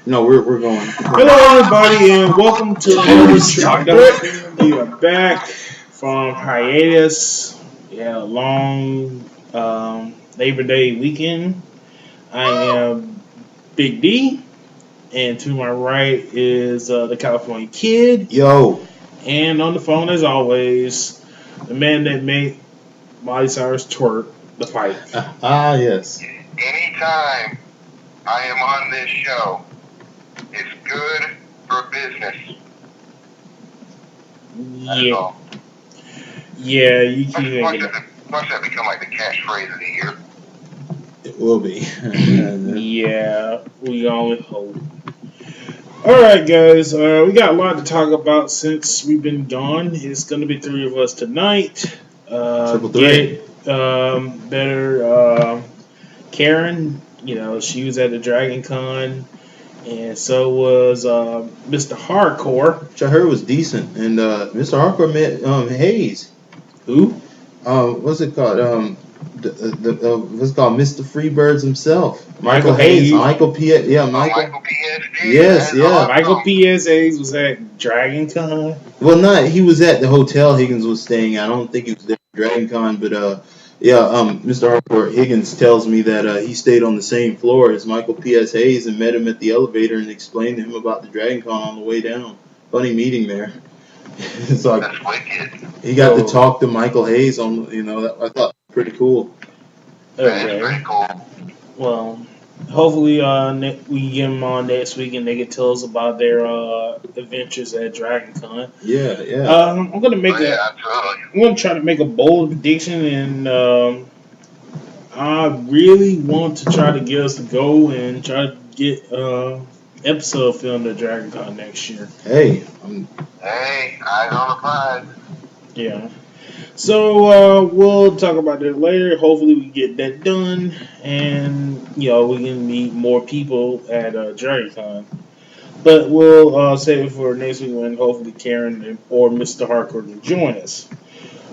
No, we're going. Hello, everybody, and welcome to another Chalked Up. We are back from hiatus. Yeah, a long Labor Day weekend. I am Big D, and to my right is the California Kid, Yo, and on the phone, as always, the man that made Miley Cyrus twerk, the fight. yes. Anytime I am on this show, it's good for business. That's Yeah, all. yeah, you keep Watch thinking. that become like the catchphrase of the year. It will be. Yeah, we only hope. Alright, guys, we got a lot to talk about since we've been gone. It's going to be three of us tonight. Triple threat. Better. Karen, she was at the Dragon Con, and so was Mr. Hardcore. Which I heard was decent. And Mr. Harper met Hayes. Who? What's it called? What's it called? Mr. Freebirds himself. Michael Hayes. Michael P. Yeah, Michael. Michael PSD. Yes, yeah. Awesome. Michael P.S. Hayes was at Dragon Con. Well, he was at the hotel Higgins was staying at. I don't think he was there at Dragon Con, but Mr. Harper Higgins tells me that he stayed on the same floor as Michael P.S. Hayes and met him at the elevator and explained to him about the Dragon Con on the way down. Funny meeting there. It's like That's wicked. he got to talk to Michael Hayes on, I thought that was pretty cool. That is pretty cool. Well, hopefully we get them on next week and they can tell us about their adventures at Dragon Con. Yeah. I'm gonna make I'm gonna try to make a bold prediction, and I really want to try to get us to go and try to get episode filmed at Dragon Con next year. Hey, eyes on the prize. Yeah. So we'll talk about that later. Hopefully we get that done, and we can meet more people at Dragon Con. But we'll save it for next week when hopefully Karen or Mr. Harcourt can join us.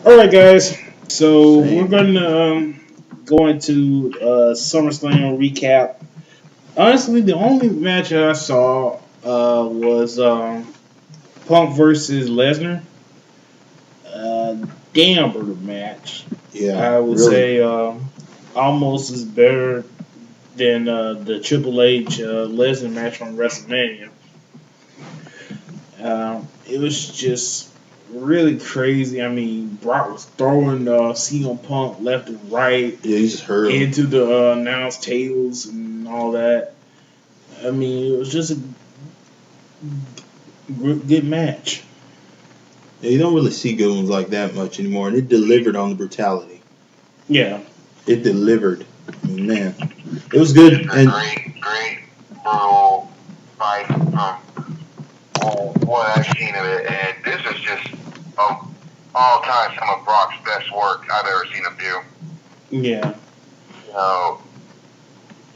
All right, guys. So we're gonna go into SummerSlam recap. Honestly, the only match I saw was Punk versus Lesnar. Damn brutal match. yeah. I would say almost as better than the Triple H Lesnar match from WrestleMania. It was just really crazy. I mean, Brock was throwing CM Punk left and right. Yeah, you just heard him. Into the announce tables and all that. I mean, it was just a good match. Yeah, you don't really see good ones like that much anymore, and it delivered on the brutality. Yeah. It delivered. I mean, man, it was good. And great, brutal fight from what I've seen of it, and this is just all time some of Brock's best work I've ever seen him do. Yeah.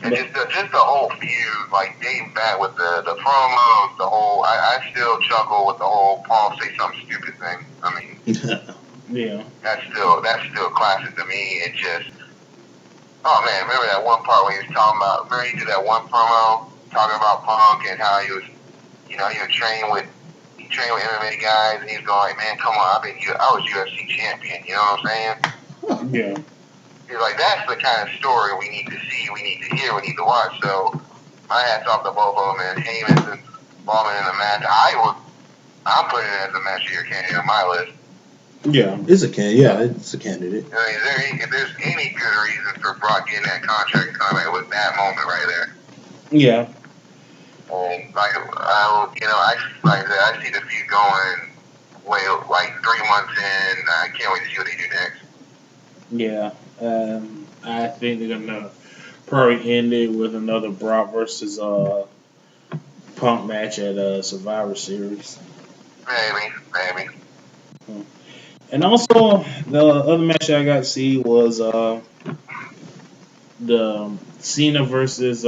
And just the whole feud, like dating back with the promos, the whole. I still chuckle with the whole Paul say something stupid thing. I mean, yeah. That's still classic to me. It just, oh man, remember that one part when he was talking about? Remember he did that one promo talking about Punk and how he was, he was trained with MMA guys, and he was going like, man, come on, I was UFC champion. You know what I'm saying? Yeah. He's like, that's the kind of story we need to see, we need to hear, we need to watch. So my hats off to both of them, and Heyman and Ballman in the match. I'm putting it as a match of your candidate on my list. Yeah. It's a candidate. I mean, if there's any good reason for Brock getting that contract, it was that moment right there. Yeah. And I see the feud going like 3 months in. I can't wait to see what they do next. Yeah. I think they're gonna probably end it with another Brock versus Punk match at Survivor Series. Maybe. And also, the other match I got to see was the Cena versus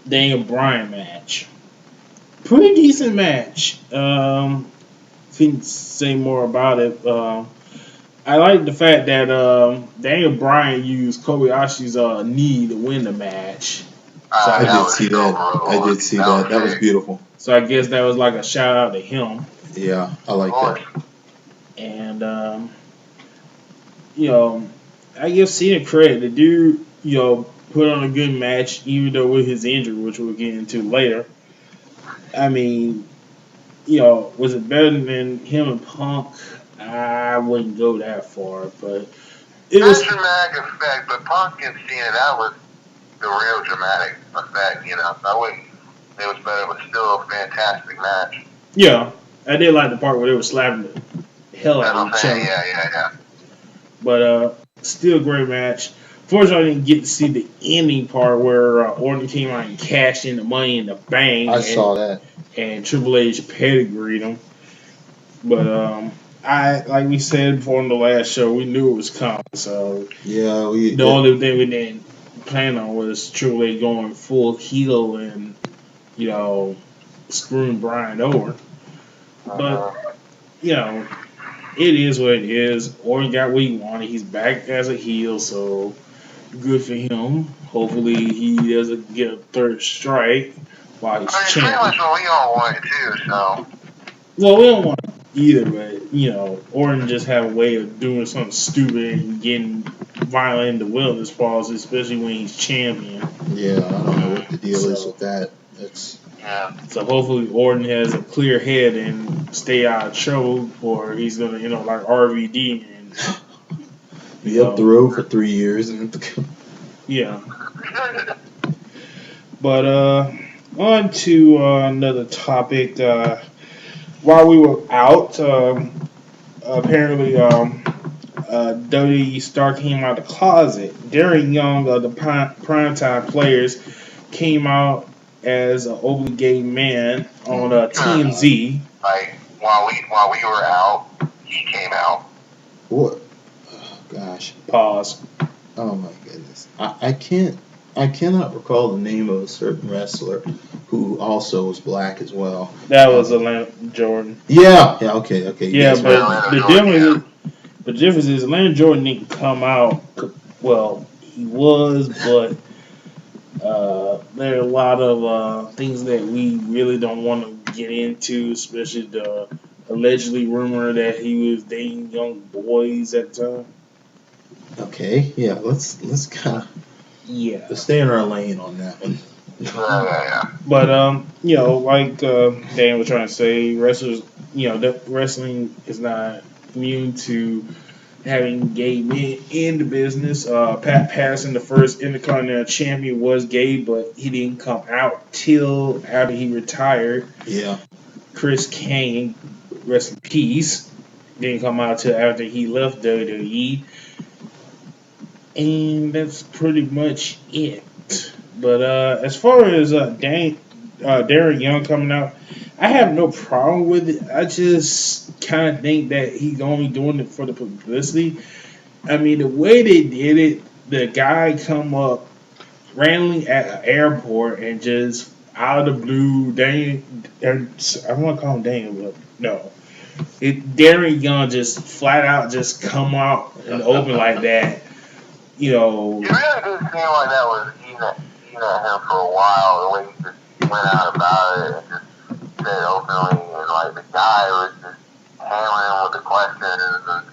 Daniel Bryan match. Pretty decent match. Couldn't say more about it. I like the fact that Daniel Bryan used Kobayashi's knee to win the match. So I That did was see so that. I rude. did see That that. That was was sick. beautiful. so I guess that was like a shout out to him. Yeah, I Of like that. course. And you know, I give Cena credit. The dude, put on a good match, even though with his injury, which we'll get into later. I mean, was it better than him and Punk? I wouldn't go that far, but it Not was, dramatic effect, but Punk and Cena, that was the real dramatic effect, you know. So I wouldn't say it was better, but still a fantastic match. yeah. I did like the part where they were slapping the hell That's out of what I'm each saying. other, Yeah. but still a great match. Fortunately, I didn't get to see the ending part where Orton came out and cashed in the Money in the Bank, I saw that. and Triple H pedigreed him. But I like we said before on the last show, we knew it was coming. So Yeah, the only thing we didn't plan on was Triple H going full heel and you know screwing Brian over. But Uh-huh. you know it is what it is. Orton got what he wanted. He's back as a heel, so good for him. Hopefully he doesn't get a third strike while he's I mean, it's pretty champion. much what we all wanted too, so. Well, we don't want either, but Orton just have a way of doing something stupid and getting violent in the wilderness falls, especially when he's champion. Yeah, I don't know what the deal is So, with that. That's Yeah. so hopefully Orton has a clear head and stay out of trouble, or he's gonna, like RVD and you be up the know, road for 3 years and yeah. But on to another topic. While we were out, apparently WWE star came out of the closet. Darren Young of the Primetime Players came out as an openly gay man oh on my god, TMZ. Like while we were out, he came out. what? Oh gosh, Pause. oh my goodness, I cannot recall the name of a certain wrestler who also was black as well. That was Atlanta Jordan. Yeah, okay. You Yeah, guys Yeah, heard but me. Atlanta the Georgia. difference Yeah. is, Atlanta Jordan didn't come out. Well, he was, but there are a lot of things that we really don't want to get into, especially the allegedly rumor that he was dating young boys at the time. Okay, yeah, let's kind of Yeah, let's stay in our lane on that one. Yeah. but like Dan was trying to say, wrestlers, wrestling is not immune to having gay men in the business. Pat Patterson, the first Intercontinental Champion, was gay, but he didn't come out till after he retired. Yeah, Chris Kane, rest in peace, didn't come out till after he left WWE. And that's pretty much it. But as far as Darren Young coming out, I have no problem with it. I just kind of think that he's only doing it for the publicity. I mean, the way they did it, the guy come up randomly at an airport and just out of the blue, I want to call him Daniel, but no. Darren Young just flat out just come out in the open like that. It really did seem like that was eating at him for a while, the way he just went out about it and just said openly, and like the guy was just hammering him with the questions, and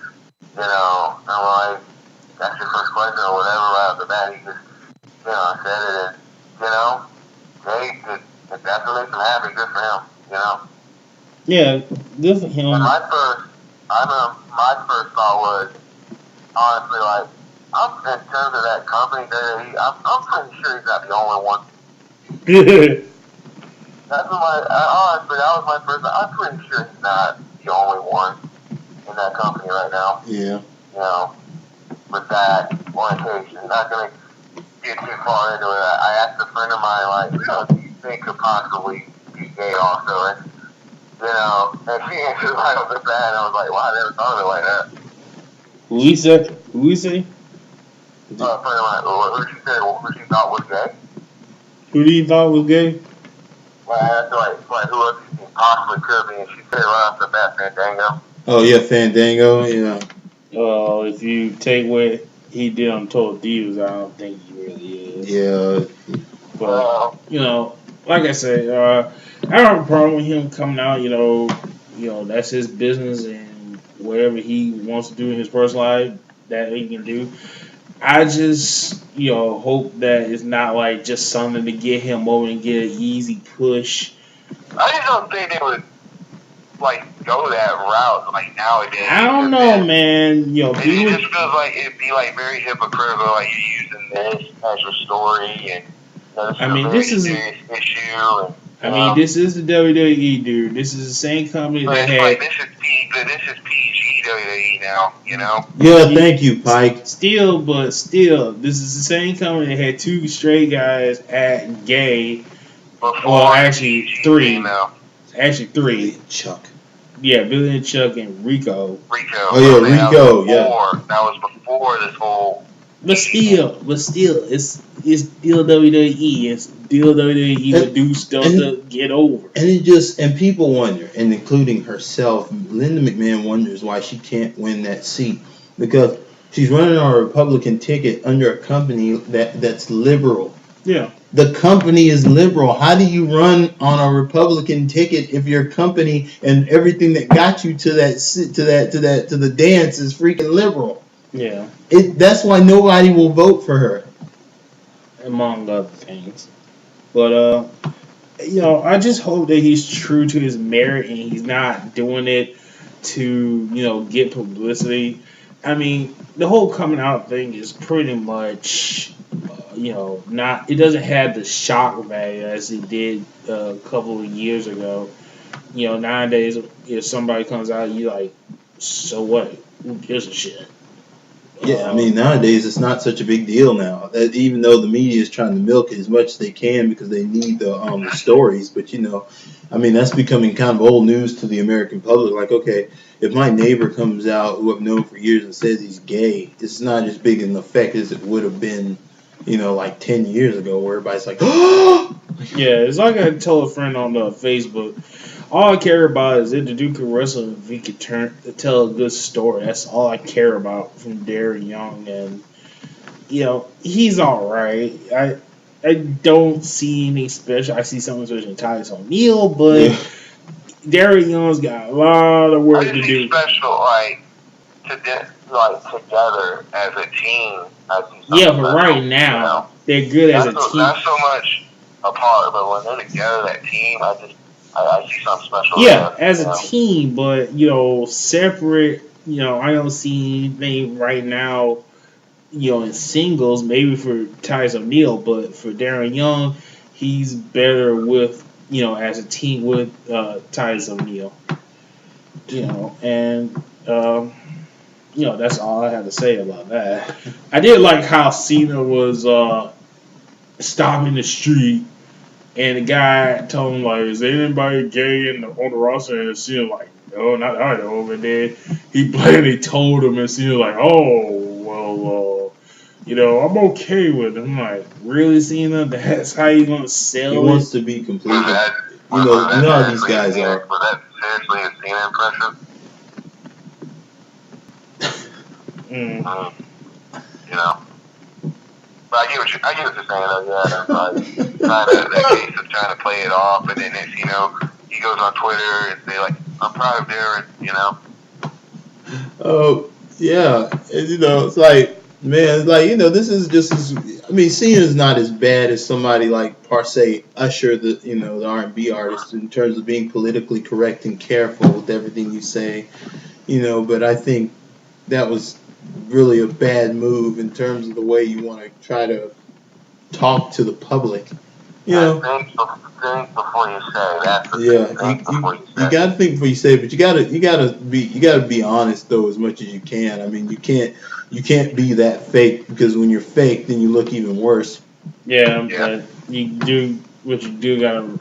I'm like, that's your first question or whatever right off the bat. He just, said it, and hey, if that's what makes him happy, good for him. Yeah, good for him. And my first thought was honestly like, in terms of that company, I'm pretty sure he's not the only one. Honestly, that was my first. I'm pretty sure he's not the only one in that company right now. yeah. With that orientation, not gonna get too far into it. I asked a friend of mine, like, do you think could possibly be gay also? And and she answered right off the bat, and I was like, wow, I never thought of it like that. Who he said? Who he say? A friend of mine, who she thought was gay. Who do you thought was gay? Well, I asked her, like who else you think possibly could be, and she said right off the bat, Fandango. Oh yeah, Fandango. Yeah, If you take what he did on Total Divas, I don't think he really is. yeah. But like I said, I don't have a problem with him coming out. That's his business and whatever he wants to do in his personal life that he can do. I just hope that it's not like just something to get him over and get an easy push. I just don't think they would go that route nowadays. I don't know, man. It just feels like it'd be very hypocritical. You're using this as your story, and this is a very serious issue. This is the WWE, dude. This is the same company that had. This is PG WWE now, Yeah, thank you, Pike. Still, this is the same company that had 2 straight guys at gay. Actually 3. Actually 3. Chuck. Yeah, Billy and Chuck and Rico. Oh yeah, Rico. That was before this whole. But still, it's still WWE. It's still WWE would do stuff to get over. And people wonder, and including herself, Linda McMahon wonders why she can't win that seat because she's running on a Republican ticket under a company that's liberal. Yeah. The company is liberal. How do you run on a Republican ticket if your company and everything that got you to the dance is freaking liberal? Yeah. That's why nobody will vote for her. Among other things. But I just hope that he's true to his merit and he's not doing it to, get publicity. I mean, the whole coming out thing is pretty much it doesn't have the shock value as it did a couple of years ago. Nowadays, if somebody comes out, you like, so what? Who gives a shit? Yeah, nowadays it's not such a big deal now. That even though the media is trying to milk it as much as they can because they need the stories, but that's becoming kind of old news to the American public. Like, okay, if my neighbor comes out who I've known for years and says he's gay, it's not as big an effect as it would have been, 10 years ago, where everybody's like, oh! Yeah, it's like I told a friend on Facebook. All I care about is if the dude can wrestle, if he could tell a good story. That's all I care about from Darren Young, and he's all right. I don't see anything special. I see something special in Titus O'Neil, but Darren Young's got a lot of work to do. Special, together as a team. Yeah, but right now they're good as a team. Not so much apart, but when they're together, that team, I see something special. Yeah, as a team, but separate. I don't see anything right now. In singles, maybe for Titus O'Neil, but for Darren Young, he's better with as a team with Titus O'Neil. And that's all I have to say about that. I did like how Cena was stopping the street. And the guy told him, is there anybody gay on the roster? And Cena no, not I know. And then he plainly told him, and Cena oh, well, I'm okay with it. I'm like, really, Cena? That's how you going to sell it? He wants to be completely... you know how these guys are. Was that seriously a Cena impression? But I get what you're saying, though. Yeah, that case of trying to play it off, and then he goes on Twitter and say I'm proud of Darren, Oh yeah, and, it's like, man, this is just as. Cena's not as bad as somebody like per se Usher, the R&B artist, in terms of being politically correct and careful with everything you say, But I think that was really a bad move in terms of the way you want to try to talk to the public. Think before you say that. You got to think before you say it, but you gotta be honest though as much as you can. You can't be that fake, because when you're fake, then you look even worse. Yeah. But you do what you do. Gotta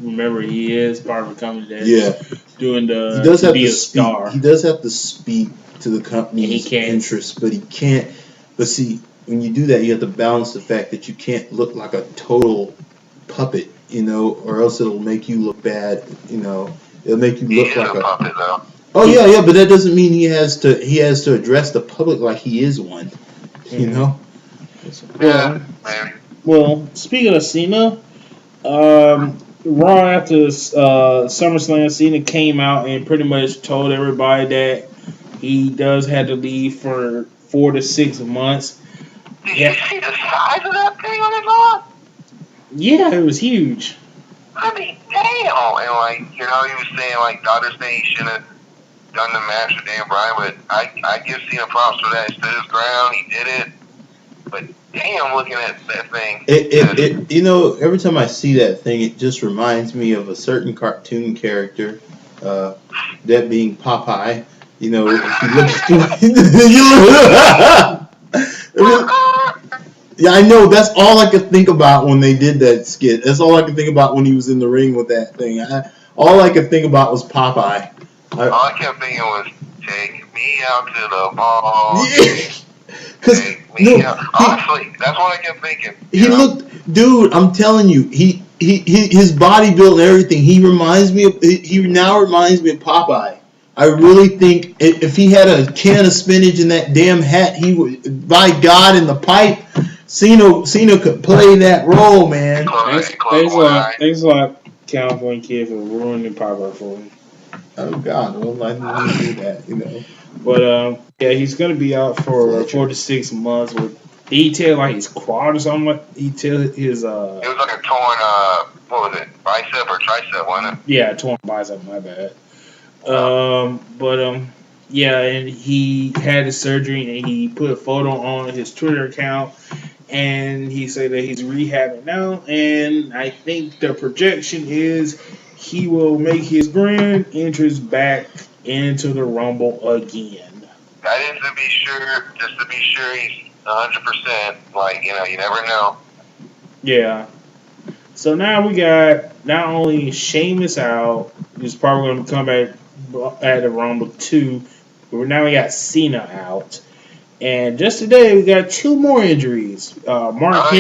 remember he is part of the company that's doing the. He does have be to a speak. star. He does have to speak to the company's interests, but he can't. But see, when you do that, you have to balance the fact that you can't look like a total puppet, or else it'll make you look bad. It'll make you look like a puppet, though. Oh yeah, but that doesn't mean he has to address the public like he is one. Yeah, maybe. Well, speaking of Cena, Raw after SummerSlam, Cena came out and pretty much told everybody that he does have to leave for 4 to 6 months. Did you see the size of that thing on his arm? Yeah, it was huge. I mean, damn. And like, you know, he was saying like Dr. saying he shouldn't have done the match with Dan Bryan, but I give Cena props for that. He stood his ground, he did it. But damn, looking at that thing. You know, every time I see that thing, it just reminds me of a certain cartoon character, that being Popeye. You know, if you look, yeah, I know. That's all I could think about when they did that skit. That's all I could think about when he was in the ring with that thing. All I could think about was Popeye. All I kept thinking was, take me out to the ball. Because honestly, that's what I kept thinking. He looked, dude. I'm telling you, his body build and everything. He now reminds me of Popeye. I really think if he had a can of spinach in that damn hat, he would. By God, in the pipe, Cena could play that role, man. Thanks a lot, California kid, for ruining Popeye for me. Oh God, well, I didn't do that, you know. But yeah, he's gonna be out for 4 to 6 months. With detail like his quad or something. Like detail his It was like a torn what was it, bicep or tricep, wasn't it? Yeah, torn bicep. My bad. Yeah, and he had his surgery and he put a photo on his Twitter account and he said that he's rehabbing now. And I think the projection is he will make his grand entrance back into the Rumble again. That is to be sure, just to be sure he's 100%. Like, you know, you never know. Yeah. So now we got not only Sheamus out, who's probably going to come back at the Rumble 2, but now we got Cena out. And just today, we got 2 more injuries. Mark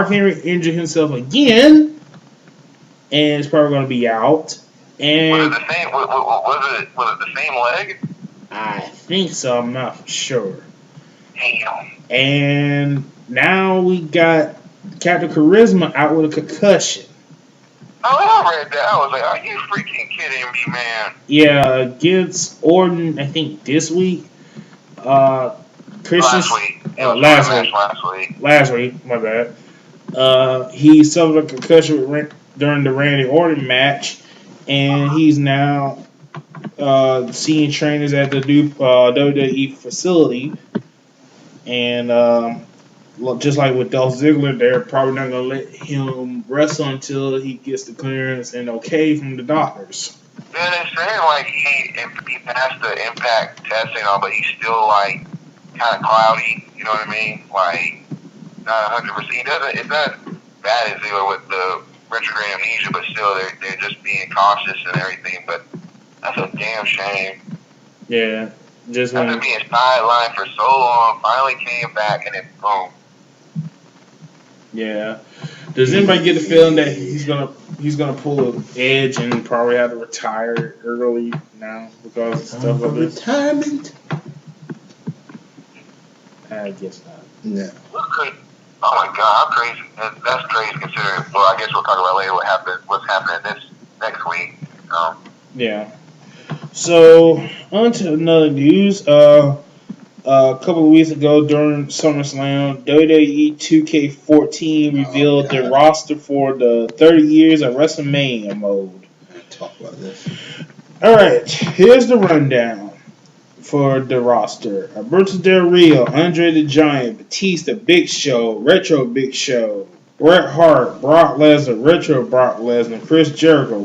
Henry injured himself again, and it's probably going to be out. And was it the same leg? I think so. I'm not sure. Damn. And now we got Captain Charisma out with a concussion. Oh, I read that. I was like, are you freaking kidding me, man? Yeah, against Orton, I think this week. Last week. Last week, my bad. He suffered a concussion during the Randy Orton match, and he's now seeing trainers at the new WWE facility. And just like with Dolph Ziggler, they're probably not going to let him wrestle until he gets the clearance and okay from the doctors. Yeah, they're saying like he passed the impact testing on, but he's still like kind of cloudy. You know what I mean? Like not 100%. He doesn't. It's not bad as Ziggler with the retrograde amnesia, but still they're just being cautious and everything. But that's a damn shame. Yeah, just after being sidelined for so long, finally came back and then boom. Yeah. Does anybody get the feeling that he's gonna pull an Edge and probably have to retire early now because of stuff like this? Retirement? I guess not. No. Oh my God, how crazy! That's crazy considering. Well, I guess we'll talk about later what's happening this next week. Yeah. So on to another news. A couple of weeks ago during SummerSlam, WWE 2K14 revealed the roster for the 30 years of WrestleMania mode. Talk about this. All right, here's the rundown for the roster: Alberto Del Rio, Andre the Giant, Batista, Big Show, Retro Big Show, Bret Hart, Brock Lesnar, Retro Brock Lesnar, Chris Jericho,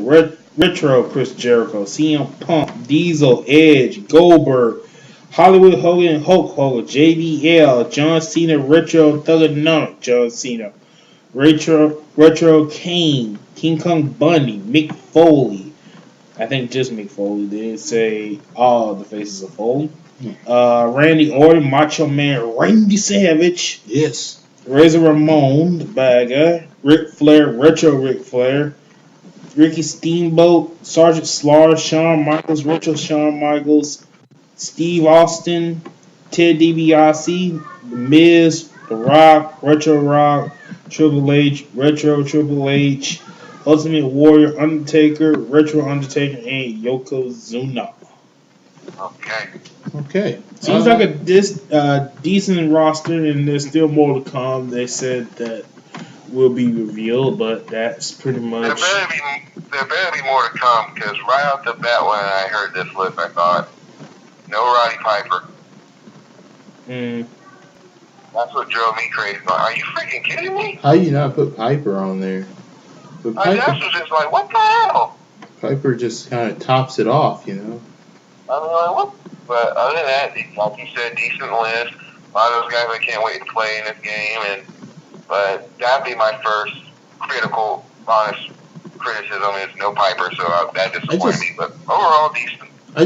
Retro Chris Jericho, CM Punk, Diesel, Edge, Goldberg, Hollywood Hogan, Hulk Hogan, JBL, John Cena, Retro Thuganomic, John Cena, Retro Kane, King Kong Bundy, Mick Foley. I think just Mick Foley. They didn't say all the faces of Foley. Randy Orton, Macho Man, Randy Savage. Yes. Razor Ramon, the bad guy. Ric Flair, Retro Ric Flair. Ricky Steamboat, Sergeant Slaughter, Shawn Michaels, Retro Shawn Michaels. Steve Austin, Ted DiBiase, The Miz, The Rock, Retro Rock, Triple H, Retro Triple H, Ultimate Warrior, Undertaker, Retro Undertaker, and Yokozuna. Okay. Okay. Seems like a decent roster, and there's still more to come. They said that will be revealed, but that's pretty much. There better be more to come, because right off the bat when I heard this list, I thought, no Roddy Piper. That's what drove me crazy. Like, are you freaking kidding me? How you not put Piper on there? But I just was just like, what the hell? Piper just kind of tops it off, you know. I mean, like, what? But other than that, like you said, decent list. A lot of those guys I can't wait to play in this game, but that'd be my first honest criticism is no Piper, so that disappointed me. But overall, decent. I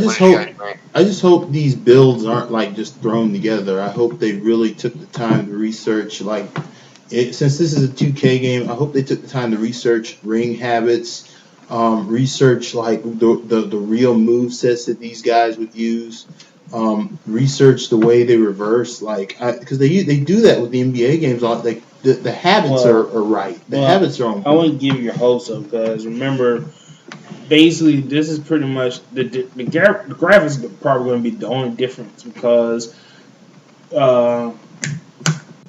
just hope these builds aren't like just thrown together. I hope they really took the time to research, like, since this is a 2K game. I hope they took the time to research ring habits, research like the real move sets that these guys would use, research the way they reverse, like, because they do that with the NBA games. Like the habits are right. The habits are on. I wouldn't give your hopes up, because remember, basically, this is pretty much the graphics are probably going to be the only difference, because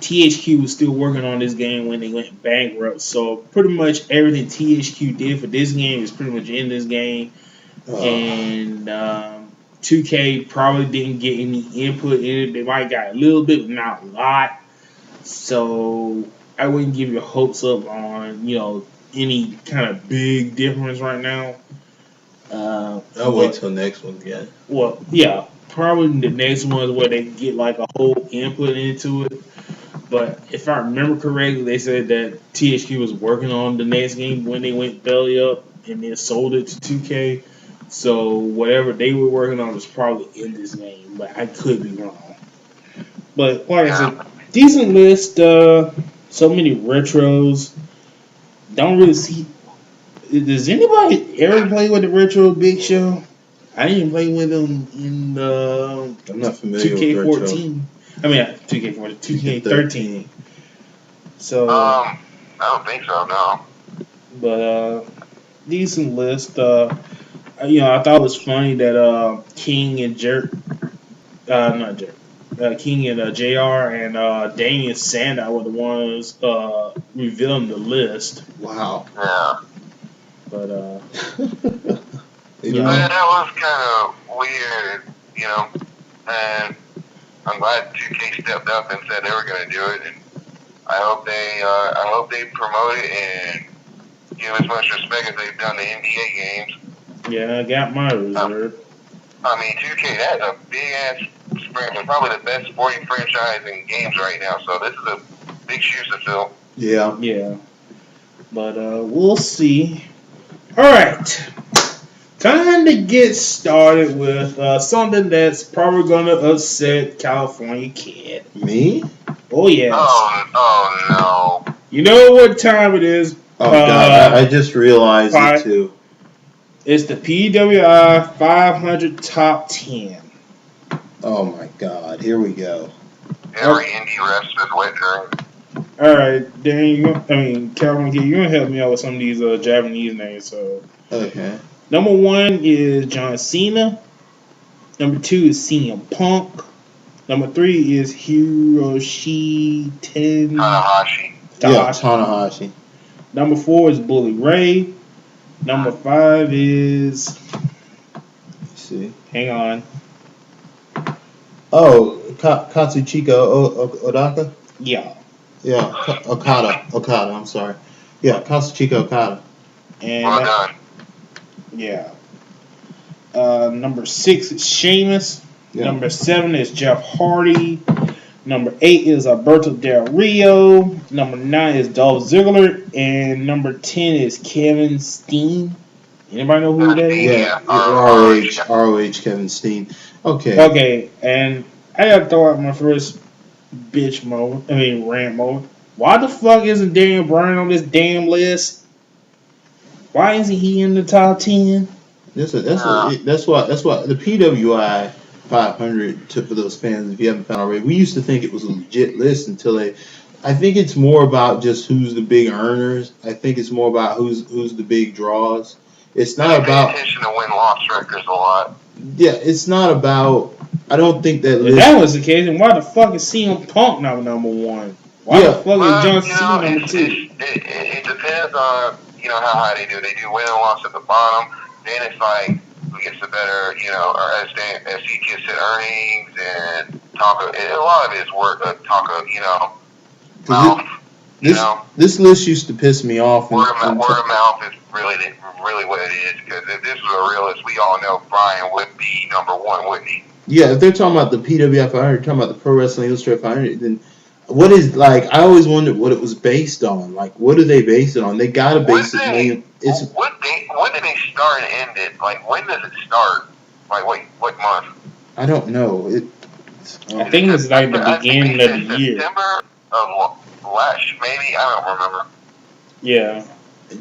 THQ was still working on this game when they went bankrupt. So pretty much everything THQ did for this game is pretty much in this game, and 2K probably didn't get any input in it. They might got a little bit, but not a lot. So I wouldn't give your hopes up on any kind of big difference right now. I'll wait till next one again. Well, yeah, probably the next one where they get like a whole input into it. But if I remember correctly, they said that THQ was working on the next game when they went belly up and then sold it to 2K. So whatever they were working on was probably in this game, but I could be wrong. But like I said, decent list. So many retros. Don't really see. Does anybody ever play with the retro Big Show? I didn't play with them in I'm not familiar 2K14. with retro. I mean, 2K14, 2K13. So I don't think so, no. But decent list. I thought it was funny that King and King and JR and Damian Sandow were the ones revealing the list. Wow. Yeah. But that was kind of weird, and I'm glad 2K stepped up and said they were going to do it, and I hope they promote it and give as much respect as they've done to NBA games. Yeah, I got my reserve. 2K, that's a big ass franchise, probably the best sporting franchise in games right now. So this is a big shoes to fill. Yeah. Yeah. But we'll see. All right. Time to get started with something that's probably going to upset California Kid. Me? Oh, yes. Oh, no. You know what time it is? Oh, God. I just realized it, too. It's the PWI 500 Top 10. Oh, my God. Here we go. Every indie wrestler's wet dream. All right, Dan. Calvin, you're gonna help me out with some of these Japanese names. So, okay. Number 1 is John Cena. Number 2 is CM Punk. Number 3 is Hiroshi Tanahashi. Yeah, Tanahashi. Number 4 is Bully Ray. Number 5 is. Let's see. Hang on. Oh, Katsuchika Odaka? Yeah. Yeah, Okada, I'm sorry. Yeah, Katsuchika Okada. And well done. Yeah. Number 6 is Sheamus. Yeah. Number 7 is Jeff Hardy. Number 8 is Alberto Del Rio. Number 9 is Dolph Ziggler. And number 10 is Kevin Steen. Anybody know who that is? Yeah, ROH Kevin Steen. Okay, and I gotta throw out my first rant moment. Why the fuck isn't Daniel Bryan on this damn list? Why isn't he in the top 10? That's why the PWI 500 for those fans, if you haven't found already. We used to think it was a legit list until I think it's more about just who's the big earners. I think it's more about who's the big draws. It's They not pay about attention to win-loss records a lot. yeah. It's not about. I don't think that If list. that was the case, then why the fuck is CM Punk not number one? Why the Yeah, fuck is Well, John you Cena know, number two? it depends on how high they do. They do win and loss at the bottom. Then it's like who gets the better, or as he gets at earnings and talk. A lot of it is work. Talk of because mouth. this list used to piss me off. Word of mouth is really what it is. Because if this was a real list, we all know Brian would be number one, wouldn't he? Yeah, if they're talking about the PWI 500, talking about the Pro Wrestling Illustrated 500, then what is like? I always wondered what it was based on. Like, what do they base it on? They gotta base it mainly. It's When did they start and end it? Like, when does it start? Like, wait, what month? I don't know. I think it's like the beginning of the year. September of last, maybe, I don't remember. Yeah.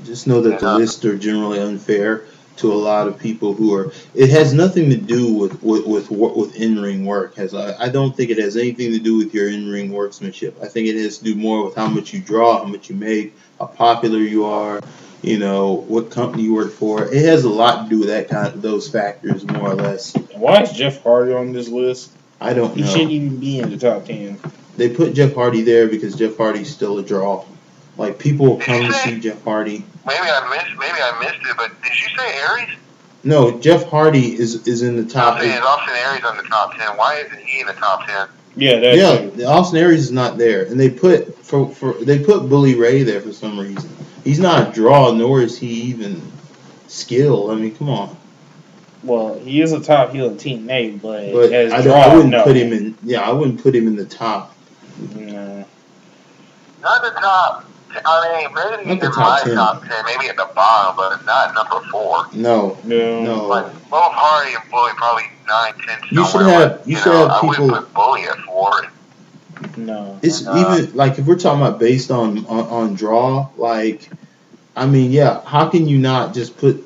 Just know that the lists are generally unfair to a lot of people who are. It has nothing to do with in-ring work. I don't think it has anything to do with your in-ring workmanship. I think it has to do more with how much you draw, how much you make, how popular you are, what company you work for. It has a lot to do with those factors, more or less. Why is Jeff Hardy on this list? I don't know. He shouldn't even be in the top 10. They put Jeff Hardy there because Jeff Hardy's still a draw. Like, people will come to see Jeff Hardy. Maybe I missed it, but did you say Aries? No, Jeff Hardy is in the top. Is Austin Aries on the top 10? Why isn't he in the top 10? Yeah, Austin Aries is not there, and they put Bully Ray there for some reason. He's not a draw, nor is he even skill. I mean, come on. Well, he is a top heel in TNA, but as I wouldn't put him in. Yeah, I wouldn't put him in the top. No. Not the top. I mean, maybe in my top 10, maybe at the bottom, but not number 4. No. Like, both Hardy and Bully probably 9, 10. You should have people. I wouldn't put Bully at 4. No. It's even like if we're talking about based on draw, like, I mean, yeah. How can you not just put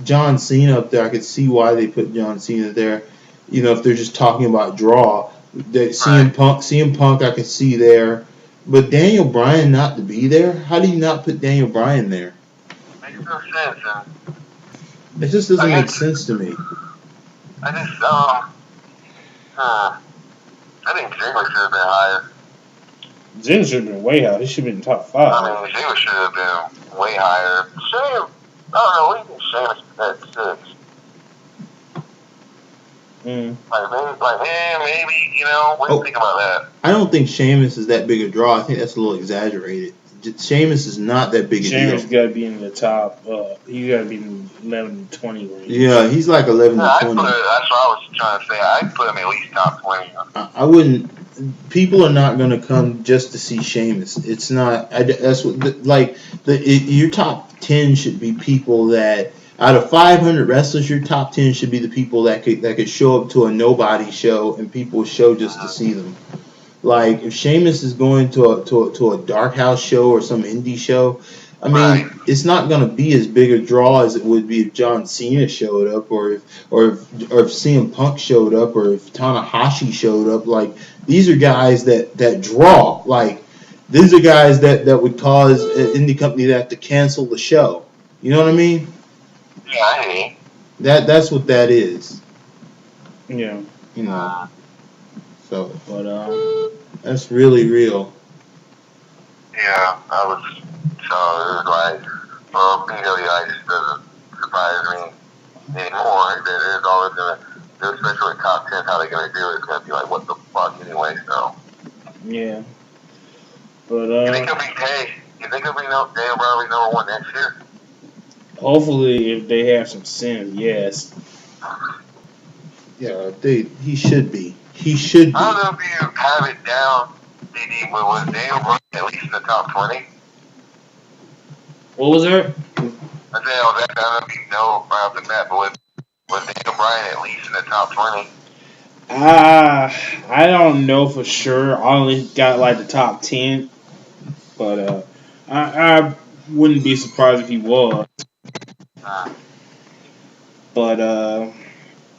John Cena up there? I could see why they put John Cena there. If they're just talking about draw, that CM Punk, I could see there. But Daniel Bryan not to be there? How do you not put Daniel Bryan there? Makes no sense. It just doesn't make sense to me. I think Ziggler should have been higher. Ziggler should have been way higher. He should have been top 5. I mean, Ziggler should have been way higher. I don't know. What do you think Sheamus at 6? Maybe, what do you think about that? I don't think Sheamus is that big a draw. I think that's a little exaggerated. Sheamus is not that big a deal. Sheamus got to be in the top. He got to be in 11 to 20 range. Yeah, he's like 11 to 20. That's what I was trying to say. I'd put him at least top 20. I wouldn't. People are not going to come just to see Sheamus. It's not. That's what. Your top 10 should be people that. Out of 500 wrestlers, your top 10 should be the people that could show up to a nobody show and people show just to see them. Like, if Sheamus is going to a dark house show or some indie show, I mean, it's not going to be as big a draw as it would be if John Cena showed up or if CM Punk showed up or if Tanahashi showed up. Like, these are guys that draw. Like, these are guys that would cause an indie company to have to cancel the show. You know what I mean? Yeah, I mean. That's what that is. Yeah. So, but that's really real. Yeah, it was like, well, PWI just doesn't surprise me anymore. There's always gonna, especially with top 10, how they're gonna do it. It's gonna be like, what the fuck anyway, so. Yeah. But, You think he'll be Daniel Bryan number 1 next year? Hopefully, if they have some sense, yes. Yeah, he should be. He should be. I don't know if you have it down, DD, but was Daniel Bryan at least in the top 20? What was that? I don't know if you know right off the bat, but was Daniel Bryan at least in the top 20? I don't know for sure. I only got like the top 10, but I wouldn't be surprised if he was. But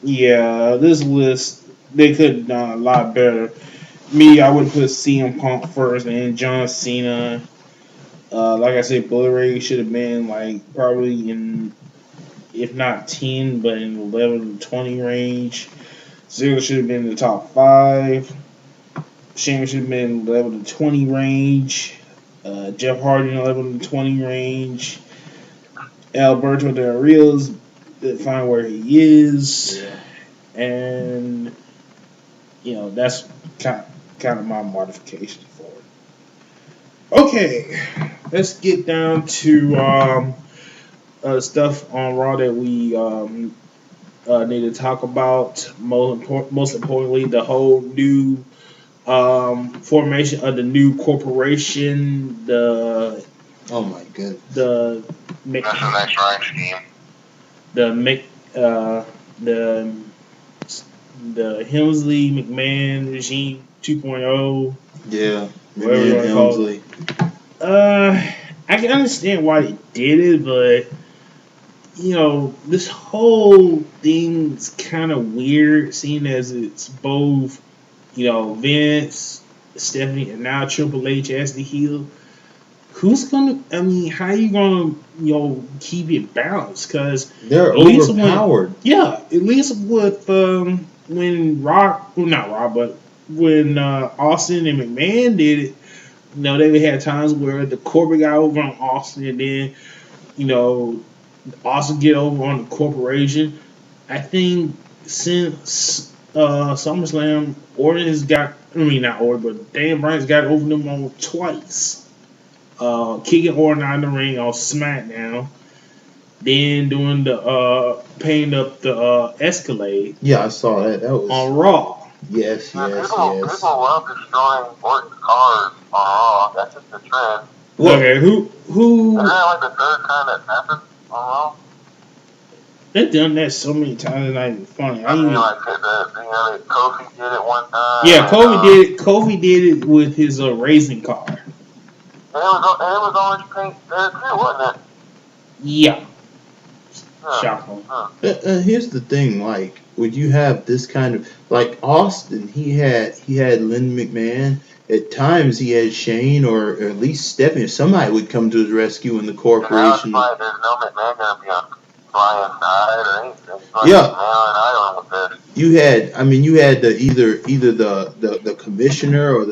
yeah, this list they could have done a lot better. Me, I would put CM Punk first and then John Cena. Like I said, Bullet Ray should have been like probably in, if not 10, but in the 11 to 20 range. Ziggler should have been in the top 5. Sheamus should have been in the 11 to 20 range. Jeff Hardy in the 11 to 20 range. Alberto Del Rio's find where he is. Yeah. And, that's kind of my modification for it. Okay, let's get down to stuff on Raw that we need to talk about. Most importantly, the whole new formation of the new corporation. Oh my goodness. That's the next rhyme scheme. The Helmsley McMahon regime 2.0. Yeah, Whatever you McMahon wanna call Helmsley. I can understand why they did it, but this whole thing's kind of weird, seeing as it's both, Vince, Stephanie, and now Triple H as the heel. Who's gonna? I mean, how you gonna, keep it balanced? Because They're at least overpowered. at least with when not Rock, but when Austin and McMahon did it, they had times where the corporate got over on Austin, and then Austin get over on the corporation. I think since SummerSlam, not Orton, but Dan Bryan's got over them on twice. Kicking Orton out of the ring on SmackDown, then doing the painting up the Escalade. Yeah, I saw that. That was on Raw. Yes. People love destroying Orton's cars on Raw. That's just the trend. Okay, who? Isn't that like the third time that's happened on Raw? They've done that so many times, it's not even funny. I mean, like Kofi did it one time. Yeah, Kofi did it. Kofi did it with his racing car. And it was orange paint there too, wasn't it? Yeah. Shocking. Here's the thing, like, would you have this kind of, like Austin, he had Lynn McMahon. At times he had Shane or at least Stephanie. Somebody would come to his rescue in the corporation. Now it's like there's no McMahon gonna be on Brian's side or anything. Yeah. You had either the commissioner or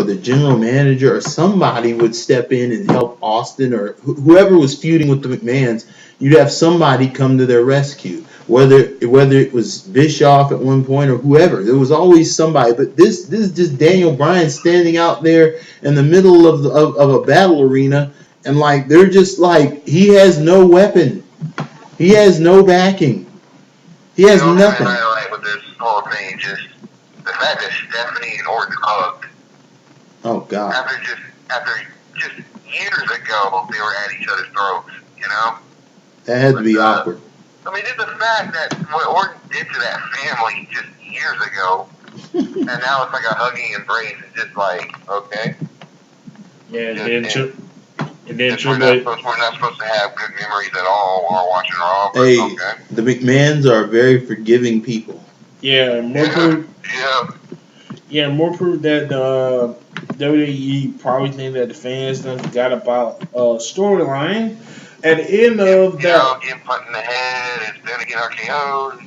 the general manager or somebody would step in and help Austin or whoever was feuding with the McMahons. You'd have somebody come to their rescue, whether it was Bischoff at one point or whoever. There was always somebody. But this is just Daniel Bryan standing out there in the middle of a battle arena, and like they're just like he has no weapon, he has no backing, he has nothing. What I like with this whole thing, just the fact that Stephanie and Orton hugged. Oh God! After just years ago, they were at each other's throats. That had to be awkward. I mean, just the fact that what Orton did to that family just years ago, and now it's like a hugging embrace. It's just like, okay. Yeah, and then we're not supposed to have good memories at all while watching Raw. But hey, okay. The McMahons are very forgiving people. Yeah, more proof. Yeah, more proof that WWE probably think that the fans done forgot about storyline. At the end of that, getting punched in the head and then again RKO'd,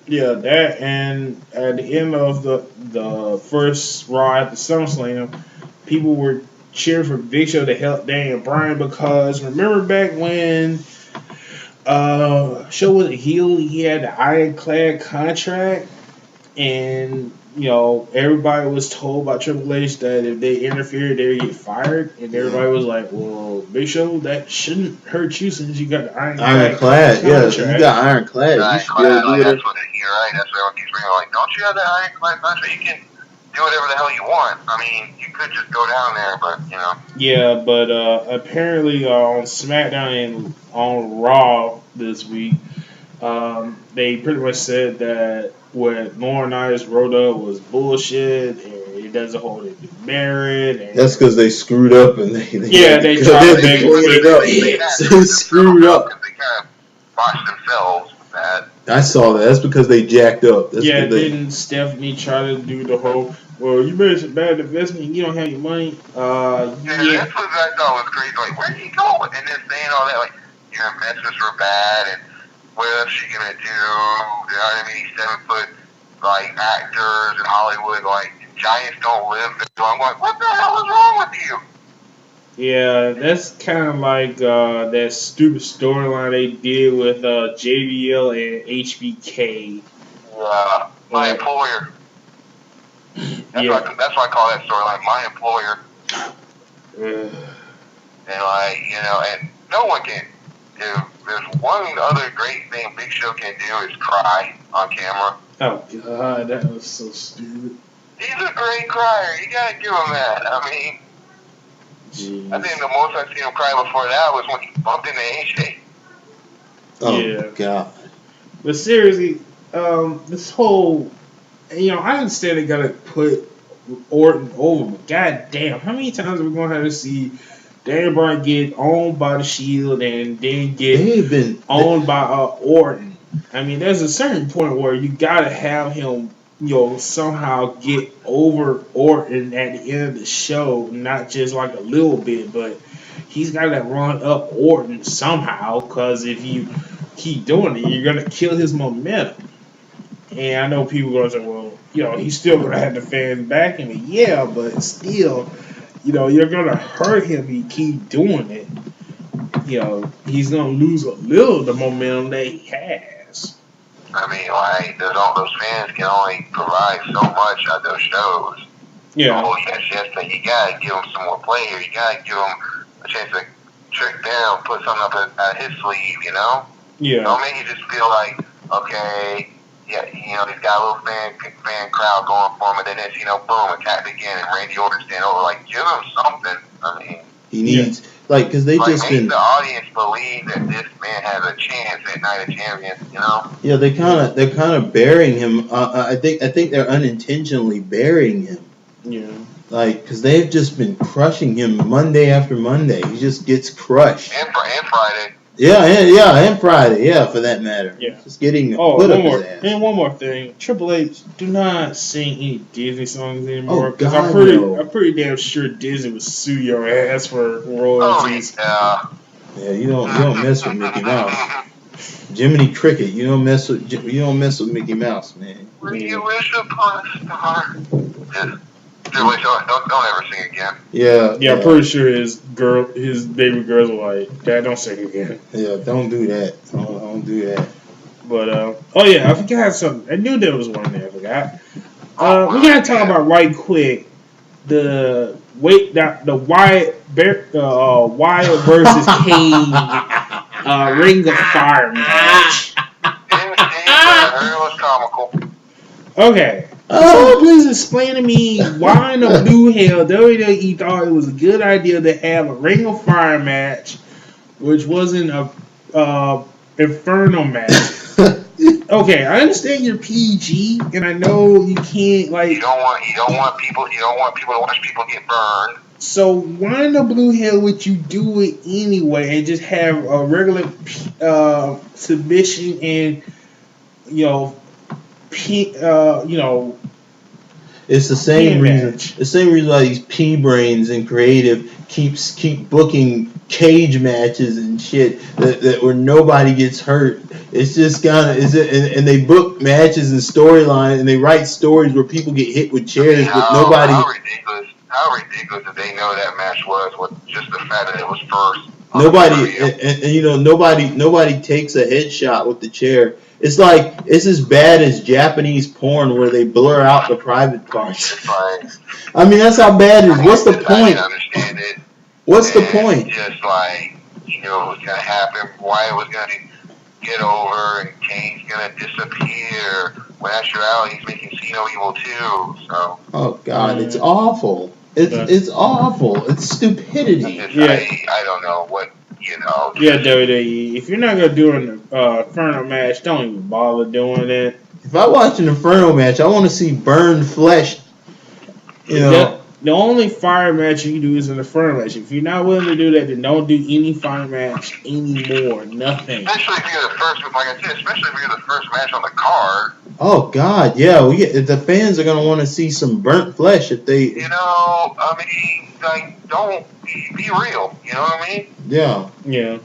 Yeah, that, and at the end of the first Raw at the SummerSlam, people were cheering for Big Show to help Daniel Bryan because remember back when Show was a heel, he had the ironclad contract, and everybody was told by Triple H that if they interfered, they would get fired, and everybody was like, "Well, Big Show, that shouldn't hurt you since you got the ironclad." Yeah, you got ironclad. You should be able to do it. You're right. That's what he's bringing. Like, don't you have that ironclad contract? You can do whatever the hell you want. I mean, you could just go down there, but Yeah, but apparently on SmackDown and on Raw this week, they pretty much said that what Lauren Nyes wrote up was bullshit and it doesn't hold any merit. And that's because they screwed up and they tried to screwed up. They kind of botched themselves with that. I saw that. That's because they jacked up. That's Yeah, because they. didn't Stephanie try to do the whole? Well, you made some bad investment. You don't have any money. Yeah, Yeah, that's what I thought was crazy. Like, where's he going? And then saying all that, like, your investments were bad, and what else she gonna do? You know what I mean? 7 foot like actors in Hollywood, like giants don't live there. So I'm like, what the hell is wrong with you? yeah, that's kind of like that stupid storyline they did with JBL and HBK. My employer. Yeah, That's why I call that story like my employer. uh, And like, and no one can do. There's one other great thing Big Show can do is cry on camera. oh god, that was so stupid. He's a great crier. You gotta give him that. I mean, Jeez. I think the most I've seen him cry before that was when he bumped into AJ. Oh Yeah. God. But seriously, this whole, I understand they gotta put Orton over, but god damn, how many times are we gonna have to see Daniel Bryan get owned by the Shield and then get owned by Orton? I mean, there's a certain point where you gotta have him, somehow get over Orton at the end of the show, not just like a little bit, but he's got to run up Orton somehow. Because if you keep doing it, you're gonna kill his momentum. And I know people are gonna say, well, he's still gonna have the fans backing me. Yeah, but still, you're gonna hurt him if you keep doing it. He's gonna lose a little of the momentum that he has. I mean, like, those fans can only provide so much at those shows. Yeah. Oh, yes, but you gotta give him some more play here. You gotta give him a chance to trick down, put something up his sleeve, Yeah. Don't make you just feel like, okay, yeah, he's got a little fan crowd going for him, and then it's, boom, attack again, and Randy Orton stand over. Like, give him something. I mean, he needs because they just make been the audience believe that this man has a chance at Night of Champions. Yeah, they're kind of burying him. I think they're unintentionally burying him. Yeah. Like, because they've just been crushing him Monday after Monday. He just gets crushed. And Friday. Yeah, and Friday. Yeah, for that matter. Yeah. Just getting the foot up his ass. And one more thing, Triple H, do not sing any Disney songs anymore. Oh, Because God, I'm pretty damn sure Disney would sue your ass for royalties. Oh, Yeah, you don't mess with Mickey Mouse. Jiminy Cricket, you don't mess with Mickey Mouse, man. Will you wish upon a star? Yeah. Don't ever sing again. Yeah. Yeah, I'm pretty sure his baby girls were like, Dad, don't sing again. Yeah, don't do that. Don't do that. But I forgot something. I knew there was one there. I forgot. We gotta talk about right quick the Wyatt versus Kane Ring of Fire match. It was comical. Okay. So please explain to me why in the blue hell WWE thought it was a good idea to have a Ring of Fire match, which wasn't a Inferno match. Okay, I understand you're PG, and I know you can't You don't want people to watch people get burned. So why in the blue hell would you do it anyway and just have a regular submission and It's the same reason. The same reason why these pea brains and creative keep booking cage matches and shit that where nobody gets hurt. It's just and they book matches and storylines and they write stories where people get hit with chairs, but nobody. How ridiculous did they know that match was with just the fact that it was first? Nobody takes a headshot with the chair. It's like it's as bad as Japanese porn where they blur out the private parts. I mean, that's how bad it is. What's the point? I didn't understand it. What's the point? Just like it was gonna happen, Wyatt was gonna get over, and Kane's gonna disappear. When actuality, he's making See No Evil too. So. Oh God, it's awful. It's awful. It's stupidity. I don't know what. Yeah, WWE. If you're not gonna do an Inferno match, don't even bother doing it. If I watch an Inferno match, I want to see burned flesh. The only fire match you can do is in the fire match. If you're not willing to do that, then don't do any fire match anymore. Nothing. Especially if you're the first, like I said, especially if you're the first match on the card. Oh God, yeah. The fans are gonna want to see some burnt flesh if they. You know, I mean, like, don't be real. You know what I mean? Yeah. Yeah.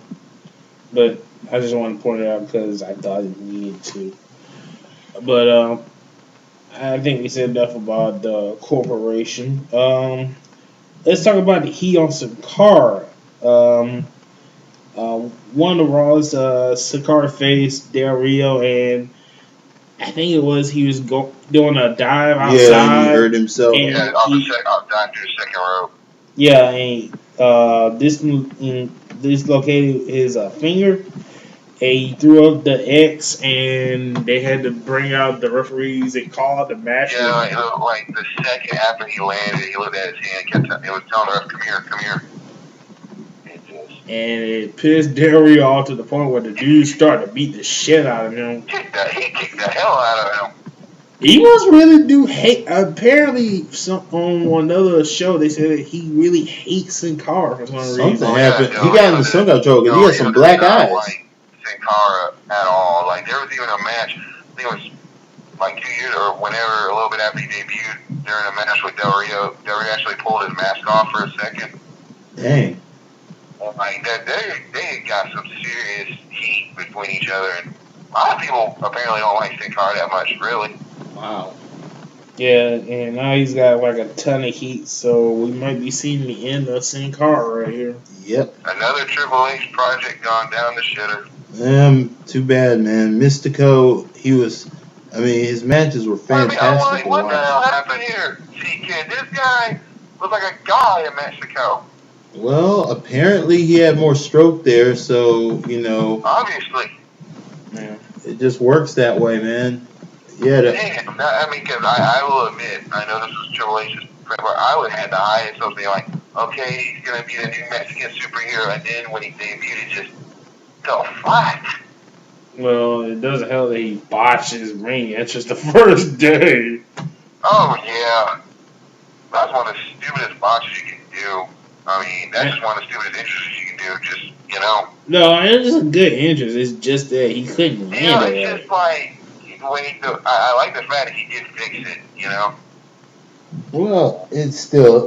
But I just want to point it out because I thought it needed to. But I think we said enough about the corporation. Let's talk about the heat on Sakara. One of the Raws, Sakara faced Del Rio, and I think it was he was doing a dive outside. Yeah, and he hurt himself. Yeah, dive to the second row. Yeah, and dislocated his finger. And he threw up the X, and they had to bring out the referees and call out the match. Yeah, like the second after he landed, he looked at his hand, it was telling the ref, come here. And it pissed Del Rio off to the point where the dude started to beat the shit out of him. He kicked the hell out of him. He must really do hate. Apparently, on another show, they said that he really hates Sin Cara for some reason. Something happened. He got in the sun control because he had some black eyes. Like Sin Cara at all. Like there was even a match. I think it was like 2 years or whenever, a little bit after he debuted, during a match with Del Rio. Del Rio actually pulled his mask off for a second. Dang. Like that, they got some serious heat between each other, and a lot of people apparently don't like Sin Cara that much, really. Wow. Yeah, and now he's got like a ton of heat, so we might be seeing the end of Sin Cara right here. Yep. Another Triple H project gone down the shitter. Too bad, man. Mystico, his matches were fantastic. What the hell happened here? See, kid, this guy was like a guy in Mexico. Well, apparently he had more stroke there, so, Obviously. Yeah. it just works that way, man. Yeah. Damn, I mean, because I will admit, I know this was Triple H's friend, but I would have had the highest hopes, being like, okay, he's going to be the new Mexican superhero, and then when he debuted, it just fell flat. Well, it doesn't help that he botched his ring entrance the first day. Oh, yeah. That's one of the stupidest botches you can do. I mean, that's just one of the stupidest entrances you can do, just, No, it's a good entrance. It's just that he couldn't land it. It's just like, I like the fact that he did fix it, Well, it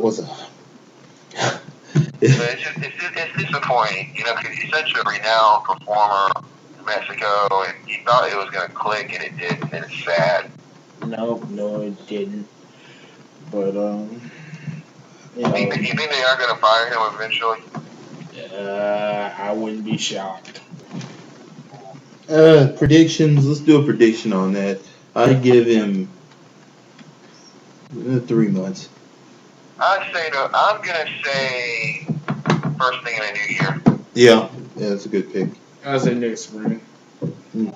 was a... it's disappointing, because he's such a renowned performer in Mexico, and he thought it was going to click, and it didn't, and it's sad. No, it didn't. But, You think they are going to fire him eventually? I wouldn't be shocked. Predictions. Let's do a prediction on that. I'd give him 3 months. I'm going to say first thing in the new year. Yeah, that's a good pick. I say next spring. Mm.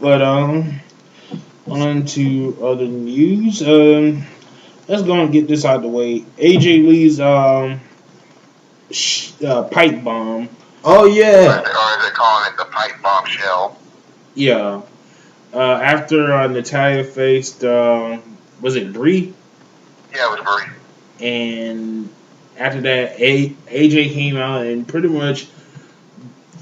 But on to other news. Let's go and get this out of the way. AJ Lee's pipe bomb. Oh yeah. Or is it calling it the pipe bombshell? Yeah. After Natalia faced, was it Brie? Yeah, it was Brie. And after that, AJ came out and pretty much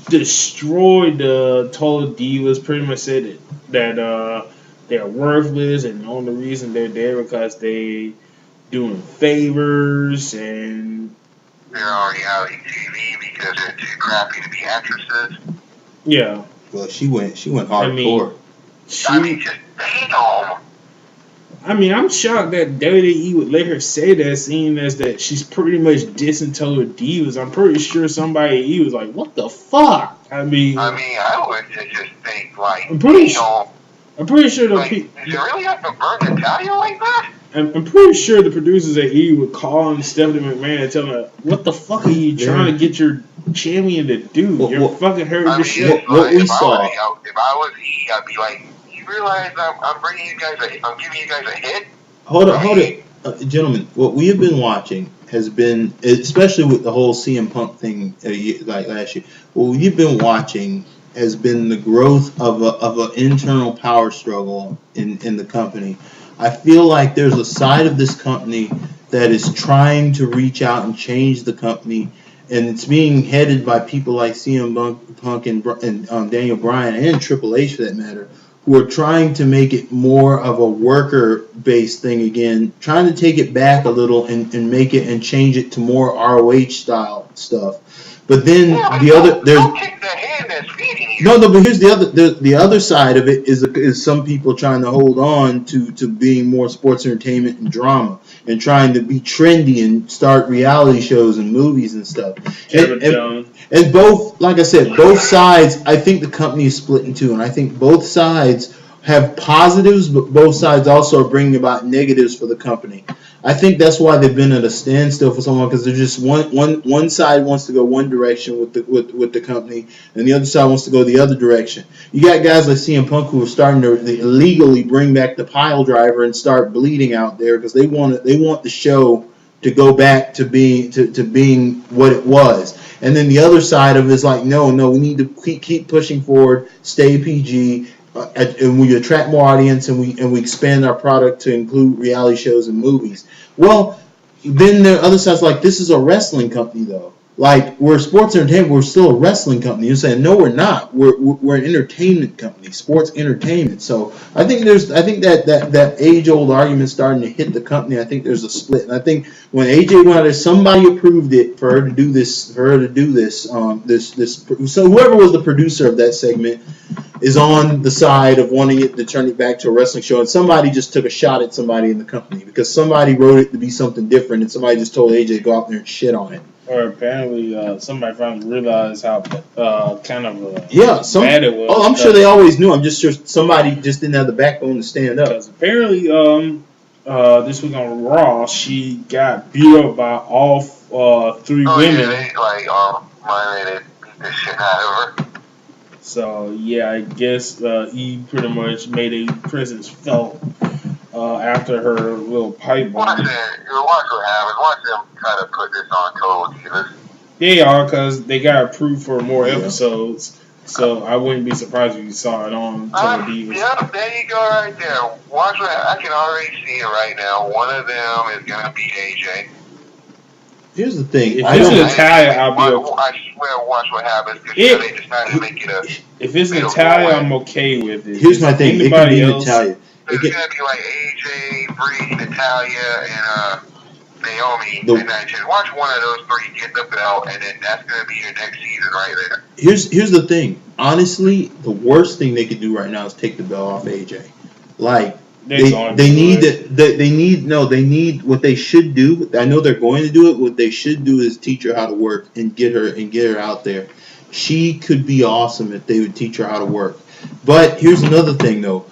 destroyed the Total Divas. Pretty much said that they're worthless, and the only reason they're there because they doing favors and they're on reality TV because they're too crappy to be actresses. Yeah. Well, she went hardcore. Just damn. I mean, I'm shocked that WWE would let her say that, seeing as that she's pretty much dissing Total Divas. I'm pretty sure somebody was like, "What the fuck?" I would just think like, I'm pretty sure did you really have to burn Natalia like that? I'm pretty sure the producers at E would call on Stephanie McMahon and tell her, "What the fuck are you trying to get your champion to do? You're fucking hurting the shit." What we saw. If I was E, I'd be like, "You realize I'm bringing you guys I'm giving you guys a hit." Hold it, gentlemen. What we have been watching has been, especially with the whole CM Punk thing, like last year. What we've been watching has been the growth of an internal power struggle in the company. I feel like there's a side of this company that is trying to reach out and change the company, and it's being headed by people like CM Punk and Daniel Bryan and Triple H for that matter, who are trying to make it more of a worker-based thing again, trying to take it back a little and make it and change it to more ROH style stuff. But then don't kick the hand that's feeding you. no, but here's the other side of it is some people trying to hold on to being more sports entertainment and drama and trying to be trendy and start reality shows and movies and stuff. And both, like I said, both sides, I think the company is split in two, and I think both sides have positives, but both sides also are bringing about negatives for the company. I think that's why they've been at a standstill for so long, because they're just one side wants to go one direction with the company, and the other side wants to go the other direction. You got guys like CM Punk who are starting to illegally bring back the pile driver and start bleeding out there because they want the show to go back to being what it was. And then the other side of it is like, no, we need to keep pushing forward, stay PG. And we attract more audience, and we expand our product to include reality shows and movies. Well, then the other side's like, this is a wrestling company though. Like, we're sports entertainment, we're still a wrestling company. You're saying no, we're not. We're an entertainment company, sports entertainment. So I think that age old argument starting to hit the company. I think there's a split, and I think when AJ went out there, somebody approved it for her to do this. So whoever was the producer of that segment is on the side of wanting it to turn it back to a wrestling show, and somebody just took a shot at somebody in the company because somebody wrote it to be something different, and somebody just told AJ to go out there and shit on it. Or apparently somebody finally realized how bad it was. Oh, I'm sure they always knew. I'm just sure somebody just didn't have the backbone to stand up. Because apparently this week on Raw, she got beat up by all three women. Yeah, they beat the shit out of her. So, yeah, I guess Eve pretty much made a presence felt after her little pipe bomb. Watch what happens. Watch them try to put this on Cole. They are, because they got approved for more episodes. So I wouldn't be surprised if you saw it on Total Divas. Yeah, there you go right there. Watch what I can already see it right now. One of them is going to be AJ. Here's the thing. If it's Natalia, I'll be okay. I swear, watch what happens. Because they decided to make it a... If it's Natalia, I'm okay with it. Here's my thing. It could be Natalia. It's going to be like AJ, Bree, Natalia, and Naomi. And just watch one of those three get the belt, and then that's going to be your next season right there. Here's the thing. Honestly, the worst thing they could do right now is take the belt off AJ. Like, they need what they should do. I know they're going to do it. What they should do is teach her how to work and get her out there. She could be awesome if they would teach her how to work. But here's another thing though.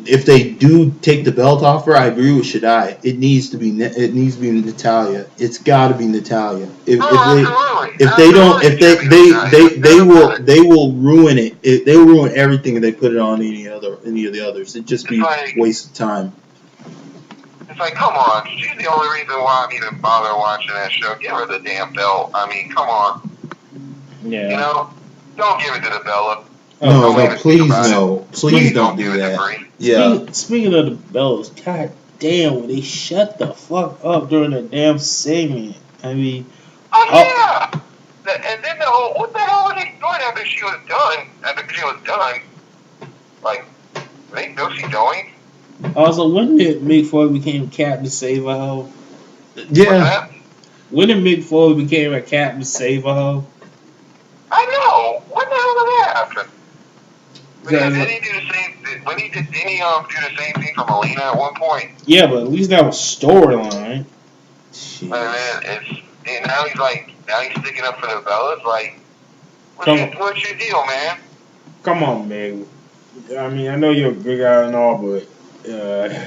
If they do take the belt off her, I agree with Shaddai. It needs to be Natalia. It's got to be Natalia. If they will ruin it. They will ruin everything if they put it on any of the others. It'd just be a waste of time. It's like, come on. She's the only reason why I'm even bother watching that show. Give her the damn belt. I mean, come on. Yeah. You know, don't give it to the Bella. No, please no. Please don't do that. Yeah. Speaking of the bells, god damn, when they shut the fuck up during the damn segment. I mean... yeah! And then what the hell were they doing after she was done? Like, they know she's going? Also, when did Mick Foley became Captain Save-A-Ho? Yeah. When did Mick Foley became a Captain Save-A-Ho? I know! When the hell did that happen? Didn't he do the same thing for Melina at one point? Yeah, but at least that was storyline. And now he's sticking up for the Bellas. Like, what's your deal, man? Come on, man. I mean, I know you're a good guy and all, but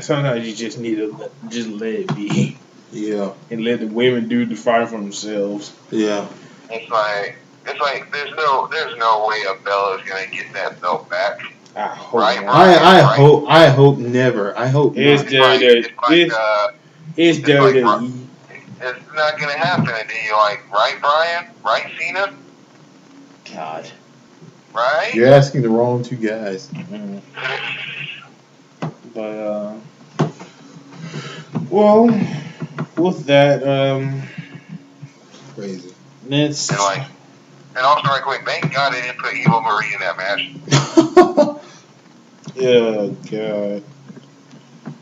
sometimes you just need to just let it be. Yeah. And let the women do the fight for themselves. Yeah. It's like there's no way a Bella is gonna get that belt back. I hope. Right? I hope never. I hope it's dirty. It's dirty. It's not gonna happen. And then you're like, right, Brian? Right, Cena? God. Right? You're asking the wrong two guys. Mm-hmm. But well, with that, Crazy. next. And also, right quick, thank God they didn't put Eva Marie in that match. Oh God.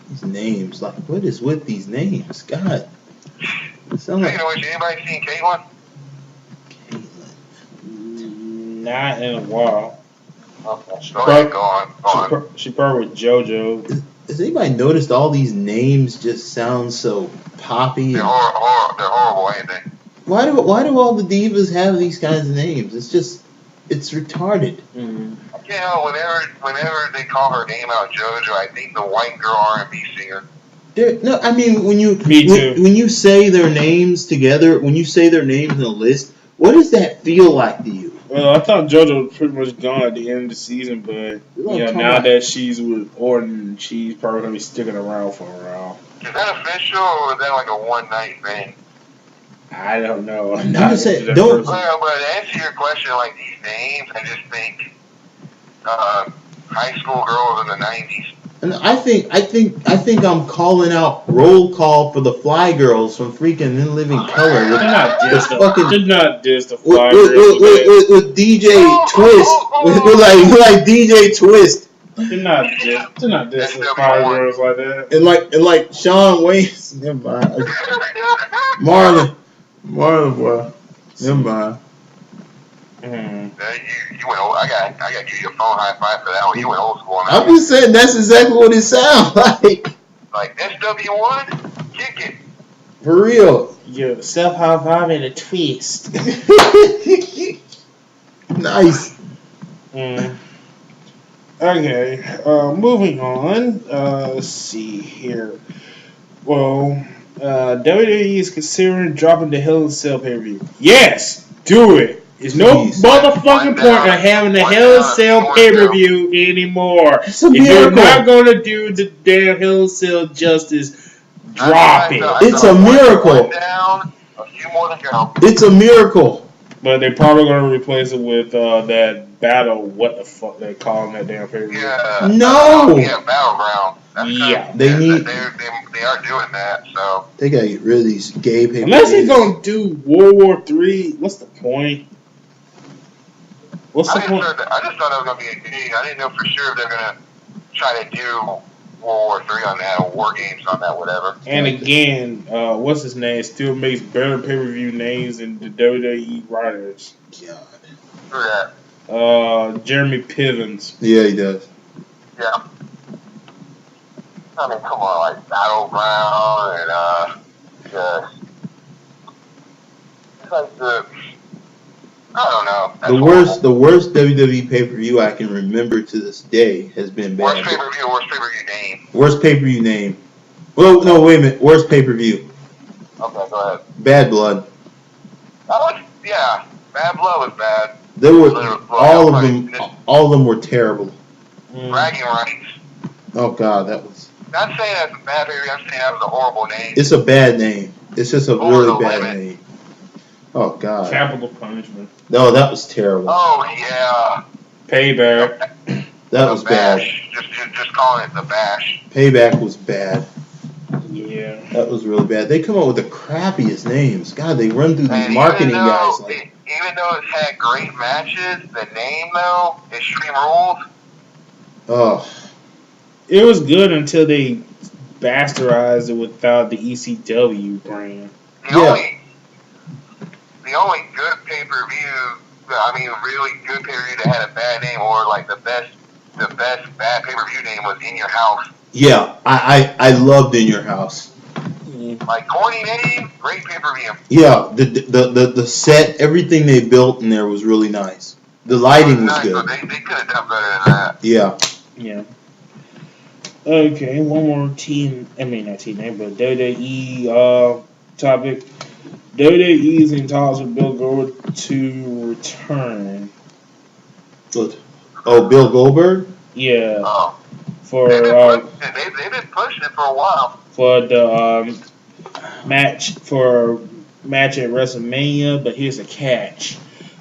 These names, like, what is with these names? God. Sound like Anybody seen Caitlyn? Not in a while. Okay. Go on. She probably with JoJo. Has anybody noticed all these names just sound so poppy? They're horrible, ain't they? Why do all the divas have these kinds of names? It's retarded. Mm-hmm. You know, whenever they call her name out, JoJo, I think the white girl R&B singer. No, I mean when you say their names together, when you say their names in a list, what does that feel like to you? Well, I thought JoJo was pretty much gone at the end of the season, but now that she's with Orton, she's probably gonna be sticking around for a while. Is that official, or is that like a one-night thing? I don't know. I'm just saying, don't. Well, but to answer your question, like these names, I just think high school girls in the '90s. And I think I'm calling out roll call for the Fly Girls from freaking In Living Color. Did not diss the Fly Girls with DJ Twist. With like DJ Twist. Did not diss the Fly Girls like that. And like Sean Wayne. Never mind. Marlon, boy. Never mind. You went old. I got to give you a phone high five for that one. You went old school on that. I'm just saying that's exactly what it sounds like. Like SW1, kick it. For real. Yeah, self high five and a twist. Nice. Okay, moving on. Let's see here. Well, WWE is considering dropping the Hell in a Cell pay-per-view. Yes, do it. There's no motherfucking point of having the Hell in a Cell pay-per-view anymore. If you're not going to do the damn Hell in a Cell justice, drop it. It's a miracle. It's a miracle. But they're probably going to replace it with that battle, what the fuck they calling that damn pay-per-view. Yeah. No. Yeah, Battleground. They are doing that, so. They got to get rid of these gay pay-per-views. Unless they're going to do World War III, what's the point? I just thought it was going to be a gig. I didn't know for sure if they're going to try to do World War III on that, or War Games on that, whatever. And again, what's his name still makes better pay-per-view names than the WWE writers. God. Who that? Jeremy Pivens. Yeah, he does. Yeah. I mean, come on, like Battleground and just it's like I don't know. That's the worst WWE pay-per-view I can remember to this day has been bad. Worst pay-per-view name. Worst pay-per-view name. Well, no, wait a minute. Worst pay-per-view. Okay, go ahead. Bad Blood. Yeah, Bad Blood was bad. There were all of them were terrible. Bragging rights. Oh God, that was. Not saying that's a bad pay-per-view. I'm saying that was a horrible name. It's a bad name. It's just a really bad name. Oh God. Capital Punishment. No, that was terrible. Oh yeah. Payback. That was bad. Just calling it the Bash. Payback was bad. Yeah. That was really bad. They come up with the crappiest names. God, they run through these marketing guys. Even though it had great matches, the name though, Extreme Rules. Oh. It was good until they bastardized it without the ECW brand. The only good pay-per-view, really good pay-per-view that had a bad name, or like the best bad pay-per-view name was In Your House. Yeah, I loved In Your House. Like corny name, great pay-per-view. Yeah, the set, everything they built in there was really nice. The lighting was good. They could have done better than that. Yeah. Yeah. Okay, one more not team name, but WWE topic. WWE is in talks with Bill Goldberg to return. What? Oh, Bill Goldberg? Yeah. Oh. They've been pushing it for a while. For the match at WrestleMania, but here's a catch.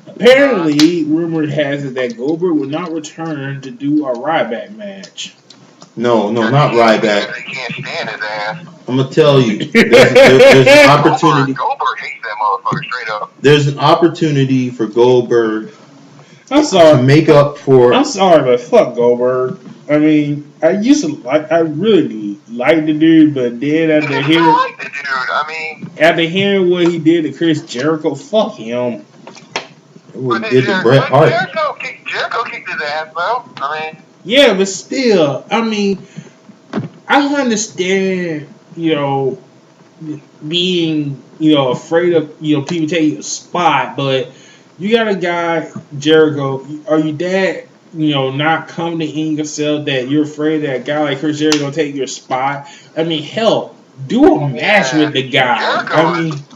Apparently, rumored has it that Goldberg will not return to do a Ryback match. No, not Ryback. He can't stand his ass. I'm gonna tell you, there's an opportunity. Goldberg hates that motherfucker straight up. There's an opportunity for Goldberg I'm sorry. to make up for. I'm sorry, but fuck Goldberg. I mean, I really liked the dude, but then after hearing what he did to Chris Jericho, fuck him. What did to Bret Hart? Jericho kicked his ass though. I mean, yeah, but still, I mean, I understand, being, afraid of, people taking your spot, but you got a guy, Jericho, are you that, not confident in yourself that you're afraid that a guy like Chris Jericho going to take your spot? I mean, hell, do a match with the guy.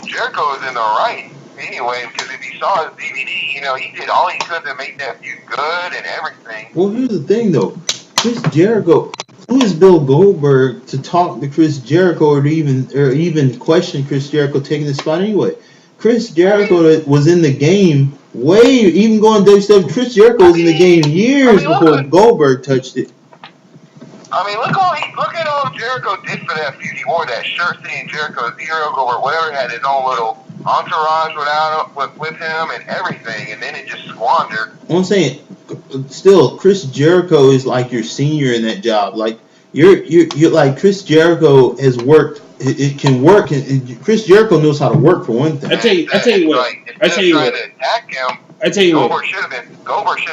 Jericho is in the right anyway, because if you saw his DVD, he did all he could to make that feud good and everything. Well, here's the thing, though. Chris Jericho, who is Bill Goldberg to talk to Chris Jericho or even question Chris Jericho taking the spot anyway? Chris Jericho was in the game even going WWE. Chris Jericho was in the game years before Goldberg touched it. I mean, look at all Jericho did for that feud. He wore that shirt saying Jericho's hero or whatever, had his own little entourage with him and everything, and then it just squandered. I'm saying, still, Chris Jericho is like your senior in that job. Like you're like Chris Jericho has worked. It can work. Chris Jericho knows how to work for one thing. I tell you what. Goldberg should have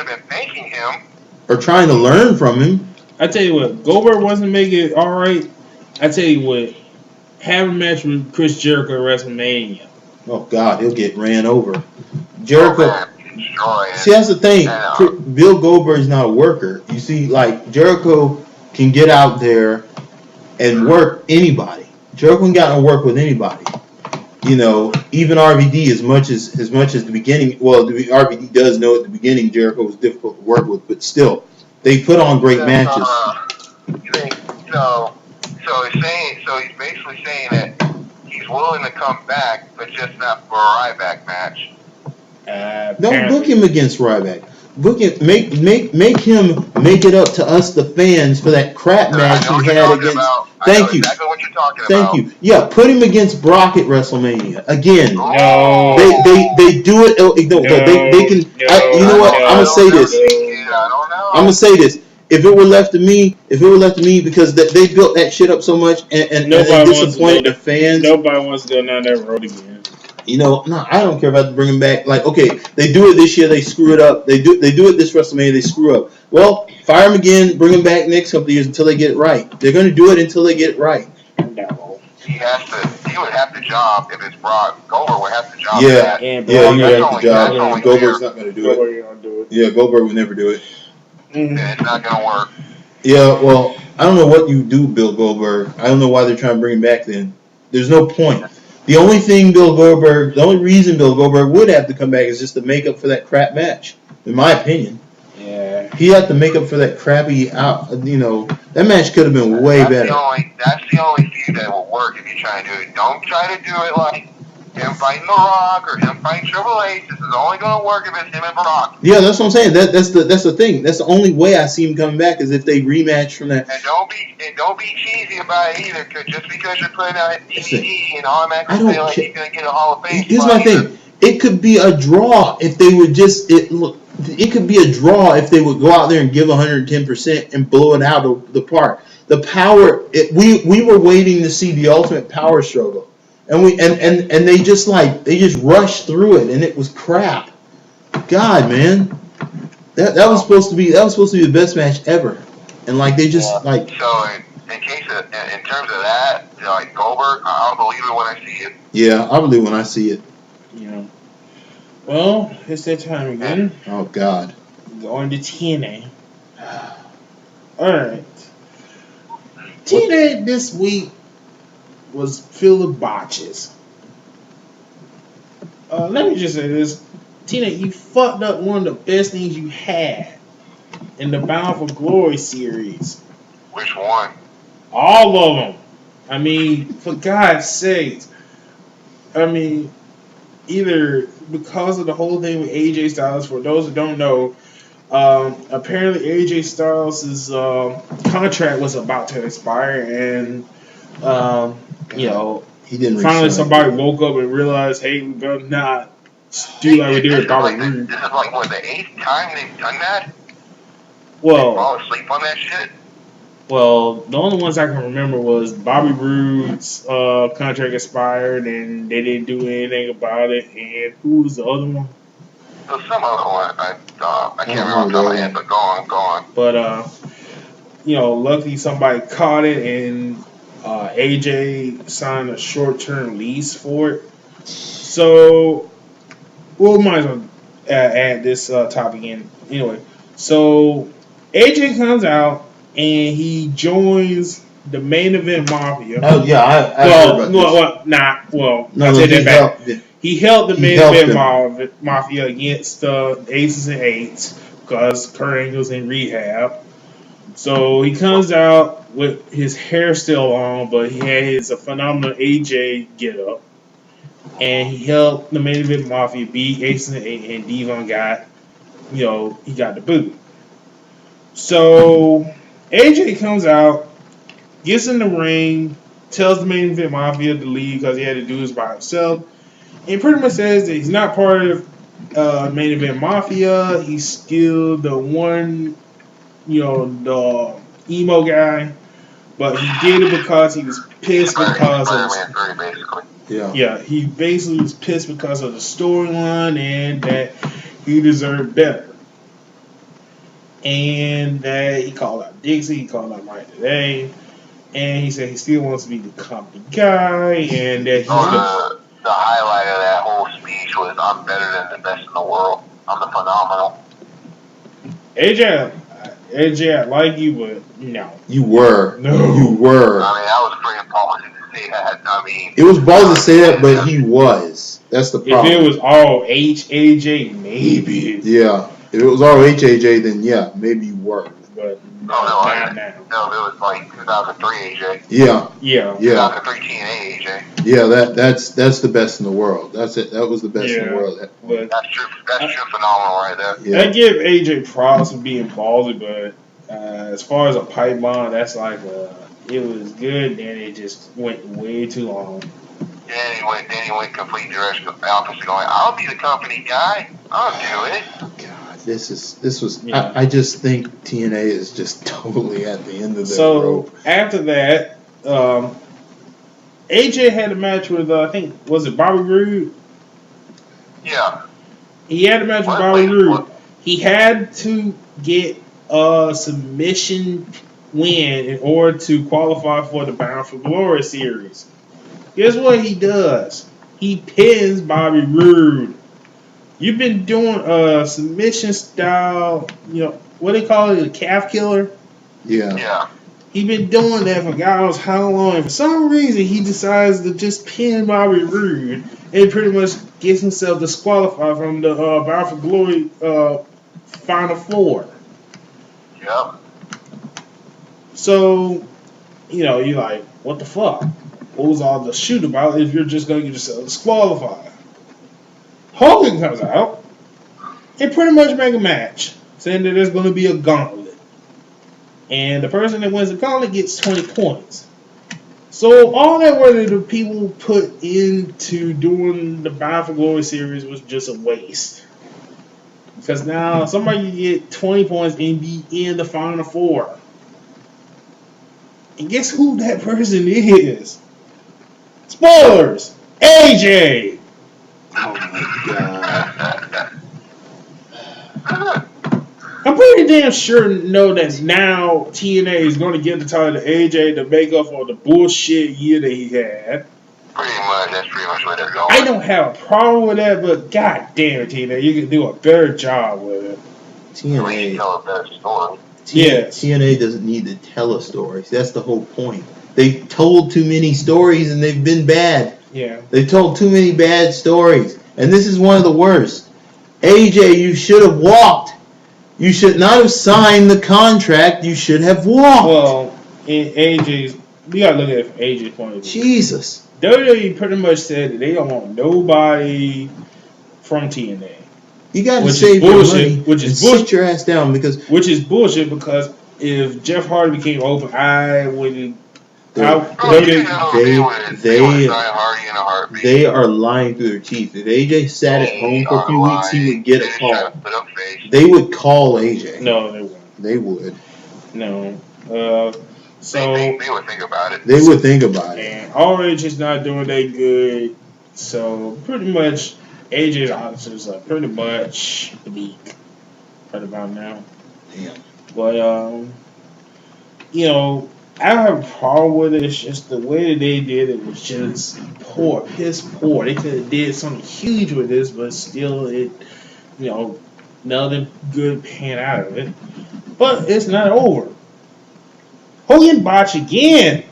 been thanking him or trying to learn from him. I tell you what, Goldberg wasn't making it all right. I tell you what, have a match with Chris Jericho at WrestleMania. Oh God, he'll get ran over. Jericho. See, that's the thing. Bill Goldberg's not a worker. You see, like Jericho can get out there and work anybody. Jericho can get out and work with anybody. Even RVD as much as the beginning. Well, the RVD does know at the beginning Jericho was difficult to work with, but still, they put on great matches. So he's basically saying that he's willing to come back, but just not for a Ryback match. Don't book him against Ryback. Book it. Make him make it up to us, the fans, for that crap match he had against. Thank you. Exactly what you're talking Thank about. you. Yeah, put him against Brock at WrestleMania again. No. They do it. They can. You know what? I'm gonna say this. I'm gonna say this. If it were left to me, because they built that shit up so much and they disappointed the fans. Nobody wants to go down that road again. No, I don't care about bringing back. Like, okay, they do it this year, they screw it up. They do it this WrestleMania, they screw up. Well, fire them again, bring them back next couple of years until they get it right. They're going to do it until they get it right. No. He would have the job if it's Brock. Goldberg would have the job. Yeah, he would have the job. Goldberg's not going to do it. Yeah, Goldberg would never do it. Mm-hmm. Yeah, it's not going to work. Yeah, well, I don't know what you do, Bill Goldberg. I don't know why they're trying to bring him back then. There's no point. The only reason Bill Goldberg would have to come back is just to make up for that crap match, in my opinion. Yeah. He had to make up for that crappy that match could have been way better. That's the only feud that will work if you try to do it. Don't try to do it like him fighting The Rock or him fighting Triple H. This is only going to work if it's him and Brock. Yeah, that's what I'm saying. That's the thing. That's the only way I see him coming back is if they rematch from that. And don't be cheesy about it either. Cause just because you're putting out a DVD and automatically feel like he's going to get a Hall of Fame. Here's my thing. It could be a draw if they would just it could be a draw if they would go out there and give 110% and blow it out of the park. The power. We were waiting to see the ultimate power struggle. And they just rushed through it, and it was crap. God, man, that was supposed to be the best match ever, and they just So in terms of that, Goldberg, I'll believe it when I see it. Yeah, I'll believe it when I see it. Yeah. Well, it's that time again. Oh God. Going to TNA. All right. TNA this week was filled with botches. Let me just say this. Tina, you fucked up one of the best things you had in the Bound for Glory series. Which one? All of them. I mean, for God's sakes. I mean, either because of the whole thing with AJ Styles, for those who don't know, Apparently, AJ Styles' contract was about to expire, and you know, He didn't finally resign. somebody woke up and realized, hey, we're gonna not do like we did with Bobby Roode. This is like what, the 8th time they've done that? They Well, fall asleep on that shit. well, the only ones I can remember was Bobby Roode's contract expired, and they didn't do anything about it. And who was the other one? There's some other one. I can't remember off the top of my head, but go on. But you know, luckily somebody caught it, and AJ signed a short-term lease for it. So, we might as well add this topic in anyway. So, AJ comes out and he joins the main event mafia. Oh yeah, I heard about I take that back. He helped the main event mafia against the Aces and Eights because Kurt Angle's in rehab. So he comes out with his hair still on, but he had his phenomenal AJ get up. And he helped the main event mafia beat Aces and Eights, and Devon got, he got the boot. So AJ comes out, gets in the ring, tells the main event mafia to leave because he had to do this by himself, and pretty much says that he's not part of main event mafia. He's still the one, the emo guy, but he did it because he was pissed because of he basically was pissed because of the storyline and that he deserved better. And that he called out Dixie, he called out Mike today, and he said he still wants to be the company guy, and that he's the highlight of that whole speech was, "I'm better than the best in the world. I'm the phenomenal." AJ, I like you, but no. You were. No. You were. I mean, I was pretty ballsy to say that. I mean, it was ballsy to say that, but he was. That's the problem. If it was all AJ, maybe. Yeah. If it was all HAJ, then yeah, maybe you were. But no, it was like 2003 AJ. Yeah. 2003 TNA AJ. Yeah, that's the best in the world. That's it. That was the best in the world. But that's true. That's true phenomenal right there. Yeah. I give AJ props for being ballsy, but as far as a pipe bomb, that's like it was good, then it just went way too long. Then he went complete direction opposite, going, "I'll be the company guy. I'll do it." God, this was. Yeah. I just think TNA is just totally at the end of the rope. After that, AJ had a match with I think was it Bobby Roode? Yeah. He had a match with Bobby Roode. He had to get a submission win in order to qualify for the Bound for Glory series. Guess what he does? He pins Bobby Roode. You've been doing a submission style, what they call it, a calf killer? Yeah. He's been doing that for God knows how long. And for some reason, he decides to just pin Bobby Roode and pretty much gets himself disqualified from the Bound for Glory Final Four. Yep. So, you're like, what the fuck? What was all the shoot about if you're just going to get yourself disqualified? Hogan comes out and pretty much make a match, saying that there's going to be a gauntlet. And the person that wins the gauntlet gets 20 points. So all that work that the people put into doing the Bound for Glory series was just a waste. Because now somebody can get 20 points and be in the Final Four. And guess who that person is? Spoilers! AJ! Oh my God. I'm pretty damn sure that now TNA is going to give the title to AJ to make up for the bullshit year that he had. That's pretty much what they're going. I don't have a problem with that, but god damn it, TNA, you can do a better job with it. TNA. Tell a better story. Yes. TNA doesn't need to tell a story. That's the whole point. They told too many stories and they've been bad. Yeah. They told too many bad stories. And this is one of the worst. AJ, you should have walked. You should not have signed the contract. You should have walked. Well, in AJ's, we gotta look at it from AJ's point of view. Jesus. WWE pretty much said that they don't want nobody from TNA. You got to Which is save your bullshit. money and sit your ass down because Which is bullshit because if Jeff Hardy became open, I would. they I Bro, you know they would sign Hardy in a they heartbeat. are lying through their teeth. If AJ sat at home They for a are few weeks, he would lying. get They a just trying call. to put up face. They would call AJ. No, they wouldn't. They would. No. So they would think about it. They would think about it. And Orange is not doing that good. So pretty much AJ's options are pretty much bleak right about now. Damn. But you know, I don't have a problem with it. It's just the way that they did it was just poor, piss poor. They could have did something huge with this, but still, nothing good pan out of it. But it's not over. Hogan botched again.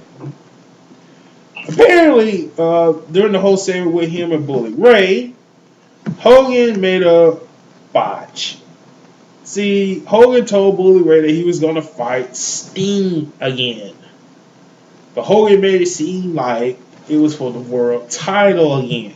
Apparently, during the whole segment with him and Bully Ray, Hogan made a botch. See, Hogan told Bully Ray that he was going to fight Sting again. But Hogan made it seem like it was for the world title again.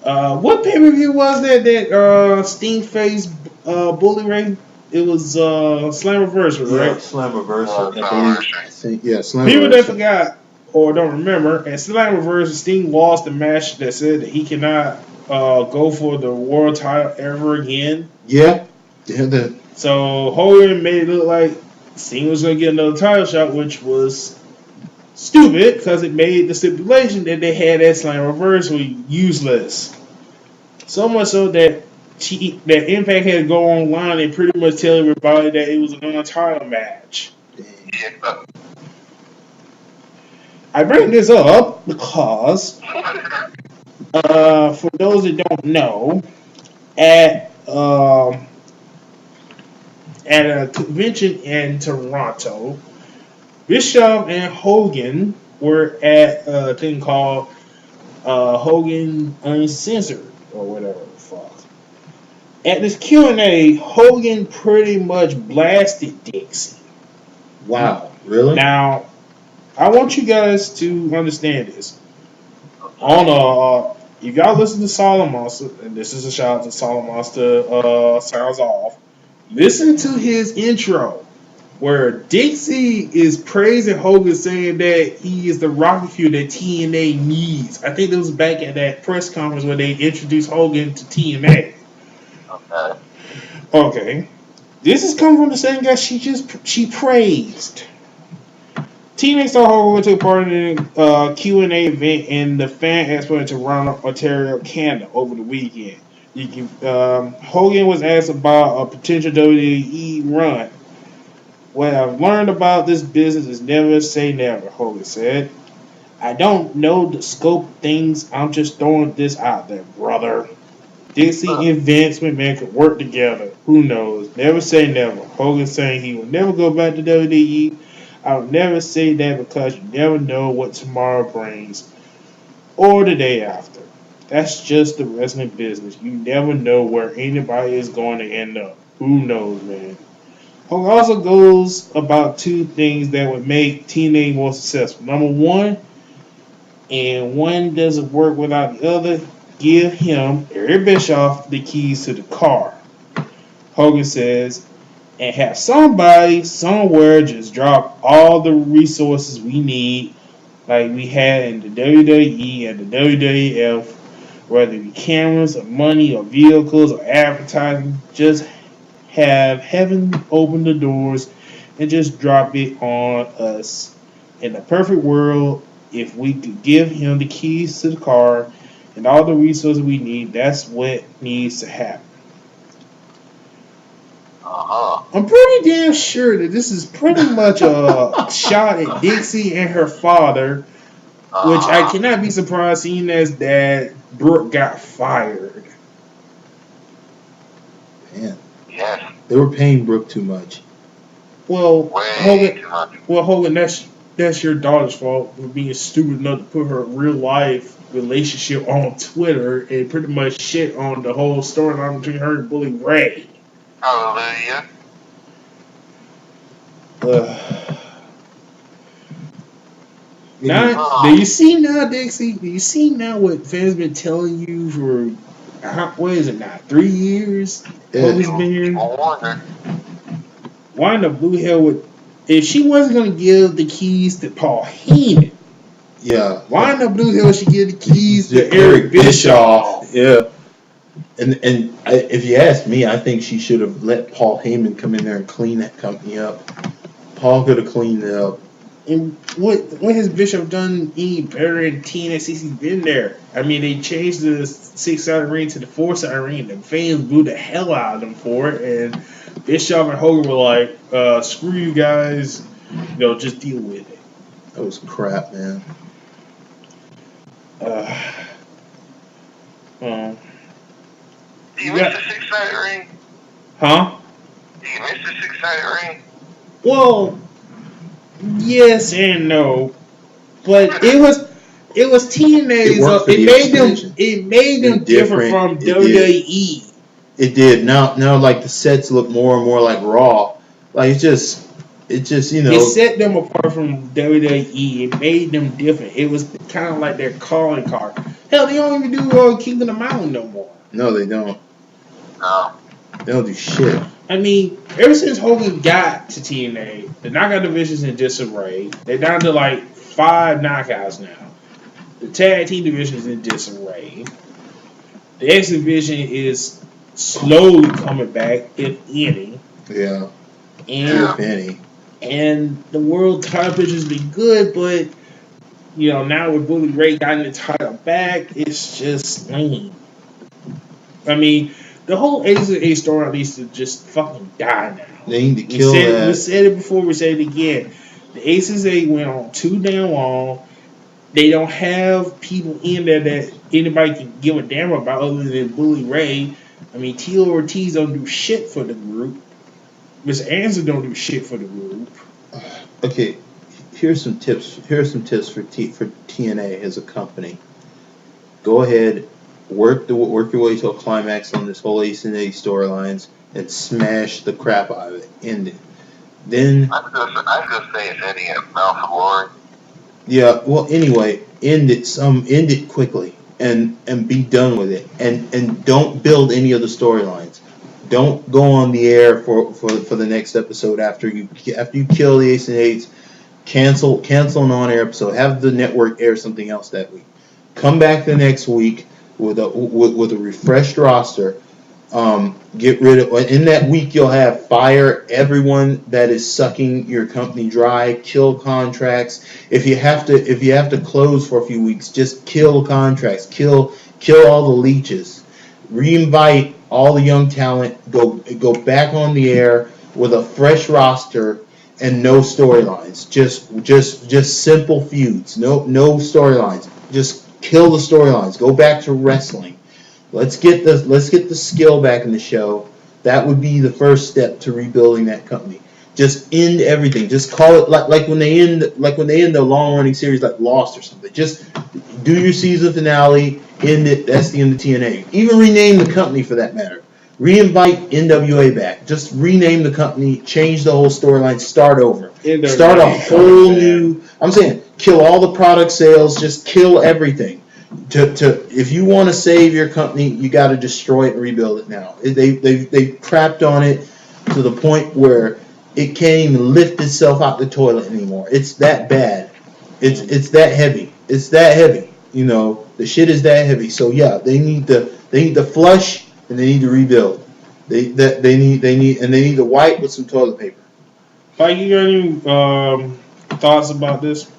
What pay-per-view was that Sting faced Bully Ray? It was Slammiversary, right? Yeah, Slammiversary. Slammiversary. Yeah, Slammiversary. People that forgot or don't remember, and Slammiversary, Sting lost the match that said that he cannot go for the world title ever again. Yeah. So Hogan made it look like Sting was going to get another title shot, which was stupid because it made the stipulation that they had at Slammiversary useless. So much so that Impact had to go online and pretty much tell everybody that it was a non-title match. Yeah. I bring this up because, for those that don't know, at a convention in Toronto, Bischoff and Hogan were at a thing called Hogan Uncensored or whatever the fuck. At this Q&A, Hogan pretty much blasted Dixie. Wow, really? Now, I want you guys to understand this. If y'all listen to Solid Monster, and this is a shout out to Solid Monster, Sounds Off, listen to his intro, where Dixie is praising Hogan, saying that he is the rocket fuel that TNA needs. I think it was back at that press conference where they introduced Hogan to TNA. Okay. This is coming from the same guy she praised. TNA Star Hogan took part in a Q&A event in the Fan Expo in Toronto, Ontario, Canada over the weekend. Hogan was asked about a potential WWE run. What I've learned about this business is never say never, Hogan said. I don't know the scope of things. I'm just throwing this out there, brother. Dixie and Vince McMahon could work together. Who knows? Never say never. Hogan saying he will never go back to WWE. I would never say that because you never know what tomorrow brings or the day after. That's just the wrestling business. You never know where anybody is going to end up. Who knows, man? Hogan also goes about two things that would make TNA more successful. Number one, and one doesn't work without the other, give him, Eric Bischoff, the keys to the car. Hogan says, and have somebody somewhere just drop all the resources we need, like we had in the WWE and the WWF, whether it be cameras or money or vehicles or advertising, just have heaven open the doors and just drop it on us. In the perfect world, if we could give him the keys to the car and all the resources we need, that's what needs to happen. I'm pretty damn sure that this is pretty much a shot at Dixie and her father, which I cannot be surprised seeing as that Brooke got fired. Man. Yes. They were paying Brooke too much. Well, Way too much. Hogan, that's your daughter's fault for being stupid enough to put her real life relationship on Twitter and pretty much shit on the whole storyline between her and Bully Ray. Hallelujah. Now, do you see now, Dixie? Do you see now what fans been telling you for what is it now? 3 years? Hogan's been here. Why in the blue hell would, if she wasn't gonna give the keys to Paul Heyman? Yeah. Why in the blue hell would she give the keys to Eric Bischoff? Yeah. And if you ask me, I think she should have let Paul Heyman come in there and clean that company up. Paul could have cleaned it up. And what has Bishop done any better in TNA since he's been there? I mean, they changed the 6-sided ring to the 4-sided ring. The fans blew the hell out of them for it. And Bischoff and Hogan were like, screw you guys. Just deal with it. That was crap, man. Do you miss the 6-sided ring? Huh? Do you miss the 6-sided ring? Well, yes and no, but it was TNA's. It made them different from WWE. It did. Now, like the sets look more and more like Raw. Like it just It set them apart from WWE. It made them different. It was kind of like their calling card. Hell, they don't even do King of the Mountain no more. No, they don't. No. They don't do shit. I mean, ever since Hogan got to TNA, the knockout division's in disarray. They're down to like 5 knockouts now. The tag team division is in disarray. The X division is slowly coming back, if any. Yeah. And, any. And the world title picture's been good, but now with Bully Ray getting the title back, it's just lame. I mean, the whole Aces and Ace story needs to just fucking die now. They need to kill that. We said it before, we said it again. The Aces and Ace went on too damn long. They don't have people in there that anybody can give a damn about other than Bully Ray. I mean, Tito Ortiz don't do shit for the group. Miss Anson don't do shit for the group. Okay, here's some tips. Here are some tips for TNA as a company. Go ahead. Work your way to a climax on this whole Ace and Ace storylines and smash the crap out of it. End it. Then I was gonna say it's ending at Bound for Glory. Yeah. Well, anyway, end it quickly and be done with it. And don't build any other storylines. Don't go on the air for the next episode after you kill the Ace and Ace. Cancel an on-air episode. Have the network air something else that week. Come back the next week with a refreshed roster. Get rid of in that week. You'll have fire everyone that is sucking your company dry. Kill contracts. If you have to close for a few weeks, just kill contracts. Kill all the leeches. Reinvite all the young talent. Go back on the air with a fresh roster and no storylines. Just simple feuds. No storylines. Just kill the storylines. Go back to wrestling. Let's get the skill back in the show. That would be the first step to rebuilding that company. Just end everything. Just call it like when they end the long running series like Lost or something. Just do your season finale. End it. That's the end of TNA. Even rename the company for that matter. Reinvite NWA back. Just rename the company. Change the whole storyline. Start over. Start a whole new. I'm saying kill all the product sales. Just kill everything. If you want to save your company, you got to destroy it and rebuild it now. They crapped on it to the point where it can't even lift itself out the toilet anymore. It's that bad. It's that heavy. It's that heavy. The shit is that heavy. So yeah, they need to flush and they need to rebuild. They need to wipe with some toilet paper. Mike, you got any thoughts about this?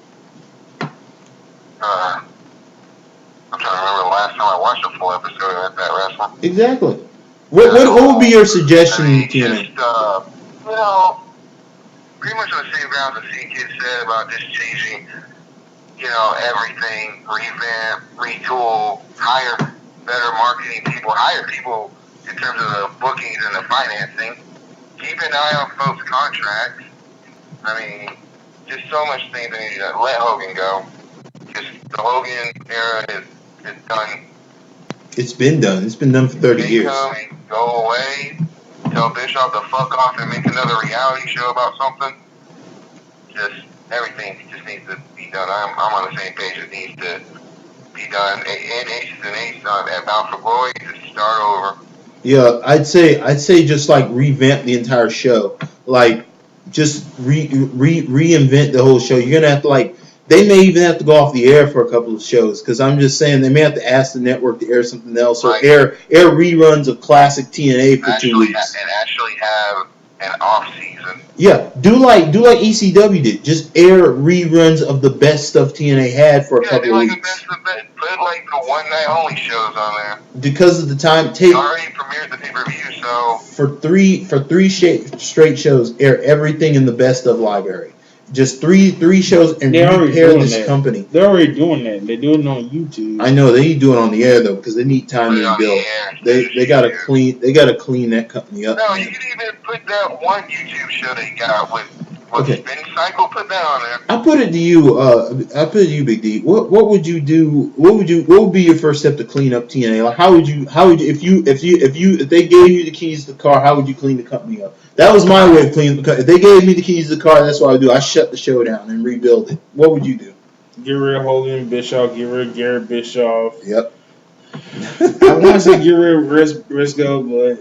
I'm trying to remember the last time I watched a full episode of that wrestling. Exactly. What would be your suggestion, TNA? Pretty much on the same grounds that C-Kid said about just changing, everything, revamp, retool, hire better marketing people, hire people in terms of the bookings and the financing. Keep an eye on folks' contracts. I mean, just so much things they need to let Hogan go. Just the Hogan era is done. It's been done. It's been done for 30 years. Go away. Tell Bischoff to fuck off and make another reality show about something. Just everything just needs to be done. I'm on the same page. It needs to be done. And Aces and Ace at Bound for Glory, just start over. Yeah, I'd say just like revamp the entire show, like just reinvent the whole show. You're gonna have to like they may even have to go off the air for a couple of shows because I'm just saying they may have to ask the network to air something else or Right. air reruns of classic TNA for 2 weeks. And actually have an off season. Yeah, do like ECW did. Just air reruns of the best stuff TNA had for a couple of weeks. Put like the one night only shows on there. Because of the time, They already premiered the pay-per-view, so for three straight shows, air everything in the best of library. Just three shows and repair this company. They're already doing that. They're doing it on YouTube. I know they do it on the air though because they need time to rebuild. They gotta clean that company up. No, you can even put that one YouTube show they got with Spin Cycle. Put that on there. I put it to you, Big D. What would you do? What would be your first step to clean up TNA? Like how would you if they gave you the keys to the car, how would you clean the company up? That was my way of cleaning the car. If they gave me the keys to the car, that's what I would do. I shut the show down and rebuild it. What would you do? Get rid of Hogan, Bischoff, get rid of Garrett Bischoff. Yep. I want to say get rid of Briscoe, but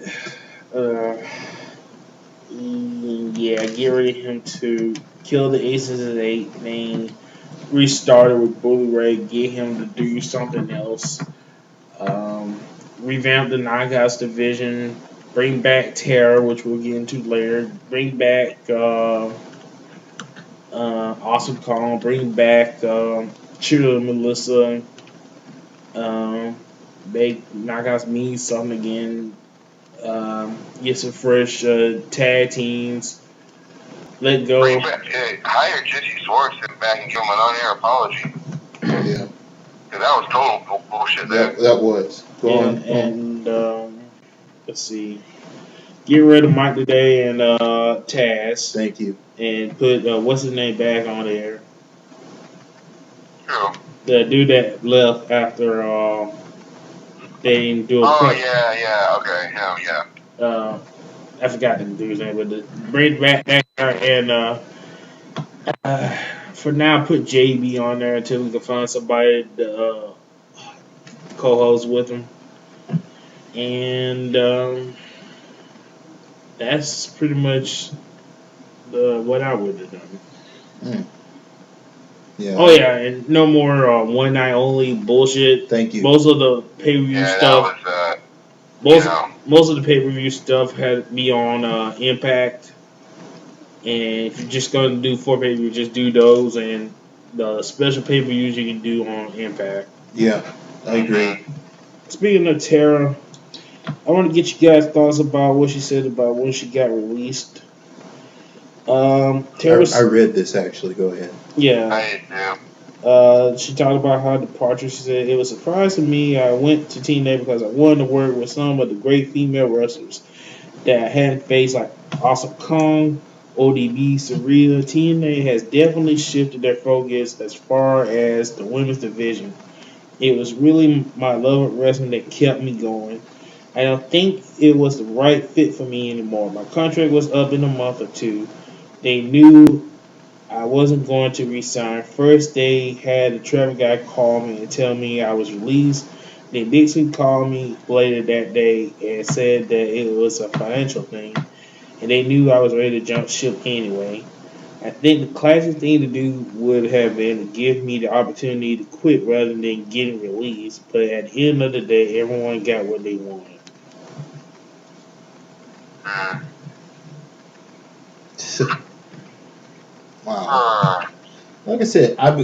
yeah, get rid of him too. Kill the Aces of 8 thing. Restart it with Bully Ray. Get him to do something else. Revamp the Knockouts division. Bring back Terror, which we'll get into later. Bring back Awesome Kong. Bring back Cheerleader Melissa. Make Knockouts mean something again. Get some fresh tag teams. Let go. Hire Jesse Swartzen back and give him an on-air apology. Yeah. Because that was total bullshit there. That was. Go on. And let's see. Get rid of Mike today and Taz. Thank you. And put what's his name back on there. Who? The dude that left after they didn't do a okay, him, yeah. I forgot the dude's name, but bring back that guy and for now put JB on there until we can find somebody to co-host with him. And that's pretty much what I would have done. Yeah. Oh yeah, and no more one night only bullshit. Thank you. Most of the pay-per-view stuff. Most of the pay-per-view stuff had to be on Impact. And if you're just going to do 4 pay-per-views, just do those. And the special pay-per-views you can do on Impact. Yeah, I agree. Speaking of Tara, I want to get you guys' thoughts about what she said about when she got released. I read this actually. Go ahead. Yeah. I do. She talked about her departure. She said, it was a surprise to me. I went to TNA because I wanted to work with some of the great female wrestlers that I hadn't faced, like Awesome Kong, ODB, Sarita. TNA has definitely shifted their focus as far as the women's division. It was really my love of wrestling that kept me going. I don't think it was the right fit for me anymore. My contract was up in a month or two. They knew I wasn't going to resign. First, they had the travel guy call me and tell me I was released. Then Dixon called me later that day and said that it was a financial thing. And they knew I was ready to jump ship anyway. I think the classic thing to do would have been to give me the opportunity to quit rather than getting released. But at the end of the day, everyone got what they wanted. Wow. Like I said, I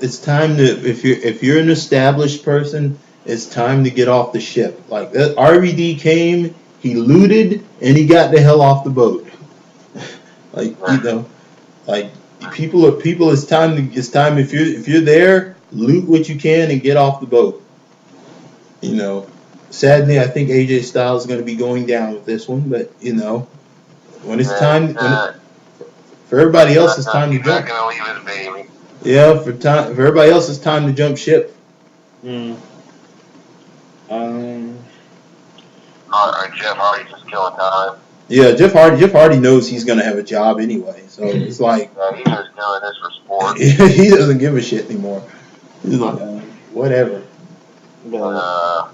it's time to if you're an established person, it's time to get off the ship. Like that RVD came, he looted, and he got the hell off the boat. People. It's time if you're there, loot what you can and get off the boat. Sadly, I think AJ Styles is going to be going down with this one, but when it's time. For everybody else, it's time to jump. Not gonna leave his baby. Yeah, for everybody else, it's time to jump ship. Jeff Hardy's just killing time. Yeah, Jeff Hardy knows he's gonna have a job anyway, so it's like he's just doing this for sport. He doesn't give a shit anymore. He's like, whatever. Jeff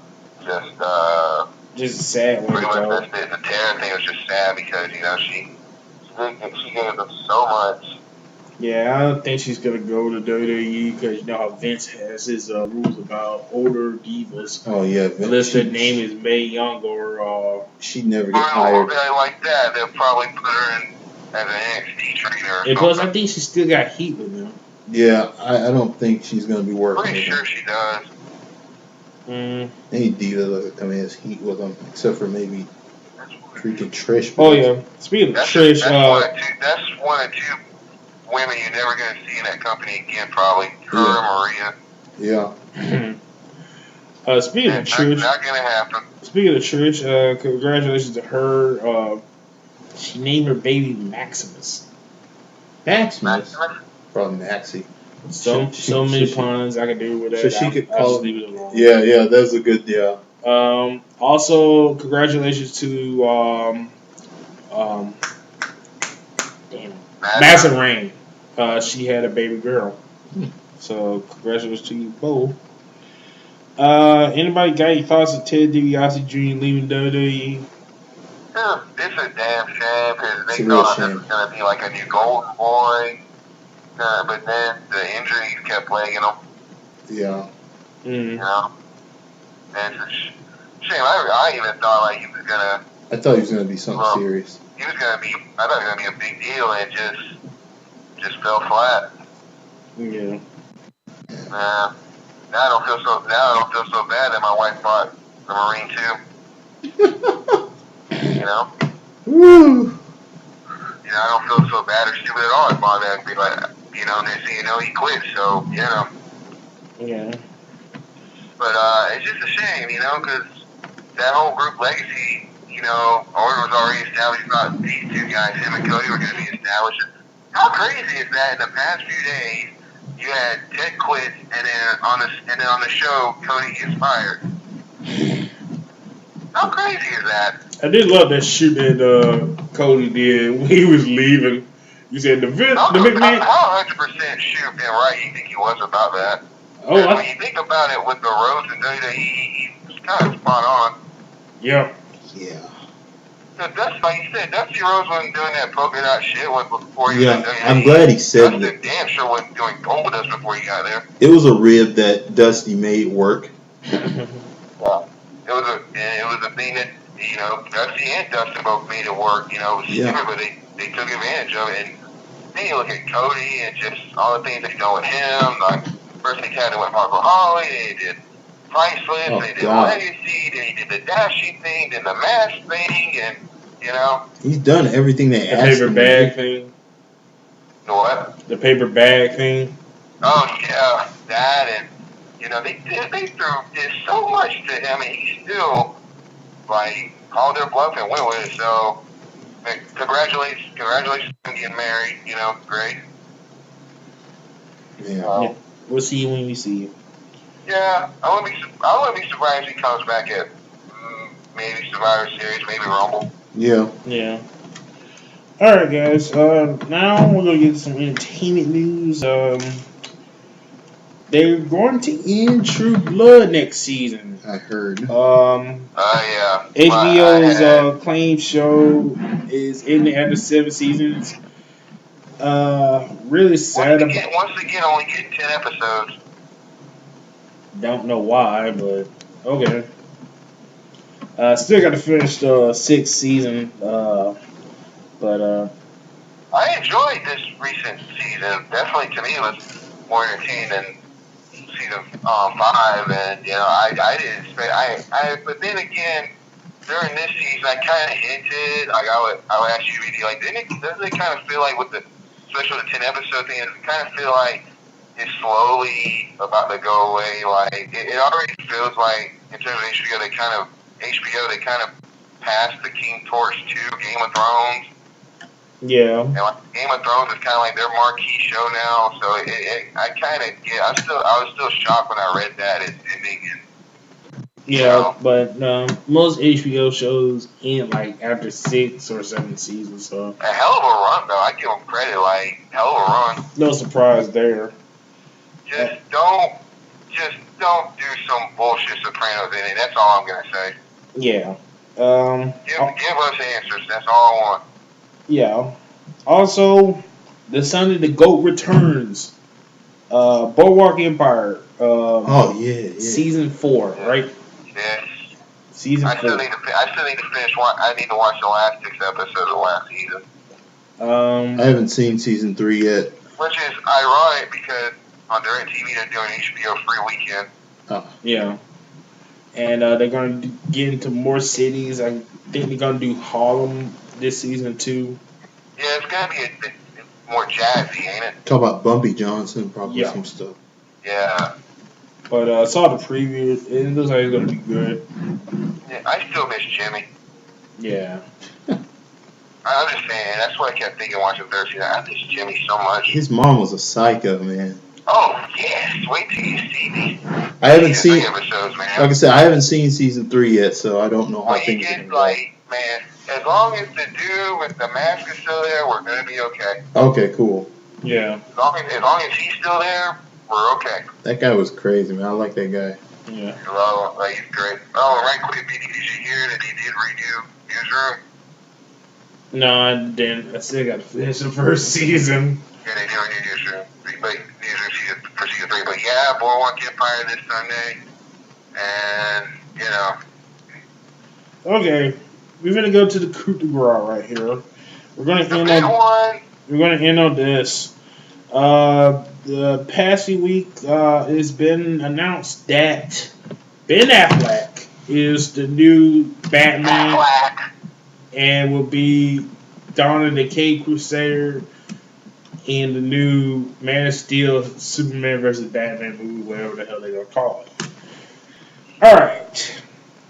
just a sad way pretty to go. much the Tara thing was just sad because she gave them so much. Yeah, I don't think she's gonna go to WWE because you know how Vince has his rules about older divas. Oh yeah, Unless their name is Mae Young or she'd never Or get hired. like that, they'll probably put her in as an NXT trainer or and plus, I something. think she still got heat with them. Yeah, I don't think she's gonna be working. Pretty with sure them. she does. Any diva that come in has heat with them, except for maybe freaking Trish. Oh yeah, speaking of Trish, that's one of two women you're never going to see in that company again, probably. Her or Maria. Yeah. Speaking of Trish, not going to happen. Speaking of Trish, congratulations to her. She named her baby Maximus. Maximus? Probably Maxie. So many puns I could do with that. So she could I'll call just leave it alone. Yeah, that's a good Also, congratulations to Madison Rain. She had a baby girl. So congratulations to you both. Anybody got any thoughts of Ted DiBiase Jr. leaving WWE? It's a damn shame because they thought this was going to be like a new Golden Boy, but then the injuries kept plaguing him. Yeah. You know, and it's a shame. I even thought like he was gonna. I thought he was gonna be something serious. He was gonna be. I thought he was gonna be a big deal, and just fell flat. Yeah. Now I don't feel so bad that my wife bought the Marine too. You know? Woo! I don't feel so bad or stupid at all. I'd bought that and be like, next thing you know, he quit. So, Yeah. But it's just a shame, because that whole group legacy, order was already established about these two guys, him and Cody, were going to be established. How crazy is that? In the past few days, you had Ted quit, and then on the show, Cody gets fired. How crazy is that? I did love that shoot that Cody did when he was leaving. You said the McMahon. How 100% shoot and right you think he was about that? Oh, when you think about it, with the Rhodes and WWE, he's kind of spot on. Yep. Yeah. That's like you said. Dusty Rhodes wasn't doing that polka dot shit before he was in WWE. I'm glad he said that. Dustin damn sure wasn't doing Goldust before he got there. It was a rib that Dusty made work. Well, it was a thing that Dusty and Dustin both made it work. It was stupid, but they took advantage of it. And then you look at Cody and just all the things they've done with him. Like first they had it with Marco Holly, they did Priceless, they did Legacy, then he did the Dashing thing, then the Mask thing, and he's done everything they asked him. The paper bag thing. The what? The paper bag thing. Oh yeah, that and they did so much to him, and he still called their bluff and went with it. So congratulations on getting married. Great. Yeah. We'll see you when we see you. Yeah, I wouldn't be surprised if he comes back at maybe Survivor Series, maybe Rumble. Yeah. All right, guys. Now we're gonna get some entertainment news. They're going to end True Blood next season. I heard. Yeah. HBO's acclaimed show is ending after 7 seasons. Really sad. Once again, only getting 10 episodes. Don't know why, but okay. Still got to finish the 6th season. But I enjoyed this recent season. Definitely, to me, it was more entertaining than season 5. And I didn't expect. But then again, during this season, I kind of hinted. I would ask you, BD, doesn't it kind of feel like with especially the 10 episode thing, it kind of feel like it's slowly about to go away. It already feels like in terms of HBO, they kind of passed the King Torch to Game of Thrones. Yeah. And Game of Thrones is kind of like their marquee show now. So I kind of get. I was still shocked when I read that it's ending. But most HBO shows end after 6 or 7 seasons. So a hell of a run, though. I give them credit. Hell of a run. No surprise there. Just don't just don't do some bullshit Sopranos in it. That's all I'm gonna say. Yeah. Give us answers. That's all I want. Yeah. Also, the Sunday the GOAT returns. Boardwalk Empire. Season 4, right? Yes. Season 4. I still need to finish. I need to watch the last 6 episodes of last season. I haven't seen season 3 yet. Which is ironic because on DirecTV they're doing HBO free weekend. Oh. Yeah. And they're going to get into more cities. I think they're going to do Harlem this season too. Yeah, it's going to be a bit more jazzy, ain't it? Talk about Bumpy Johnson, probably some stuff. Yeah. But I saw the preview. It looks like it's going to be good. Yeah, I still miss Jimmy. Yeah. I understand. That's what I kept thinking watching Thursday night. I miss Jimmy so much. His mom was a psycho, man. Oh, yes. Wait till you see these. I haven't seen episodes, man. Like I said, I haven't seen season 3 yet, so I don't know how things are going to go. Man, as long as the dude with the mask is still there, we're going to be okay. Okay, cool. Yeah. As long as he's still there, we're okay. That guy was crazy, man. I like that guy. Yeah. Well, he's great. Oh, right quick, did you hear that he did redo Newsroom? No, I didn't. I still got to finish the first season. Yeah, they did redo Newsroom. Newsroom for season 3. But yeah, Boardwalk Empire this Sunday. And, Okay. We're going to go to the coup de grace right here. We're going to end on this. The past few week, it's been announced that Ben Affleck is the new Batman and will be Dawn of the Caped Crusader in the new Man of Steel, Superman vs. Batman movie, whatever the hell they're going to call it. Alright.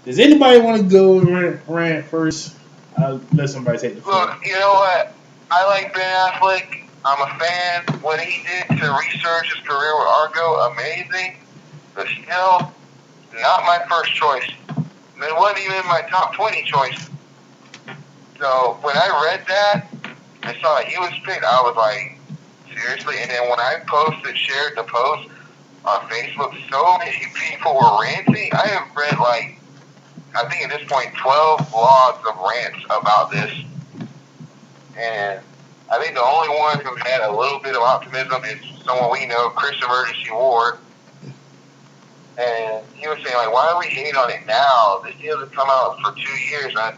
Does anybody want to go and rant first? I'll let somebody take the floor. Look, you know what? I like Ben Affleck. I'm a fan. What he did to research his career with Argo, amazing. But still, not my first choice. And it wasn't even my top 20 choice. So when I read that, I saw that he was picked. I was like, seriously? And then when I shared the post on Facebook, so many people were ranting. I have read I think at this point 12 blogs of rants about this. And I think the only one who had a little bit of optimism is someone we know, Chris Emergency Ward. And he was saying, why are we hating on it now? This hasn't come out for 2 years. And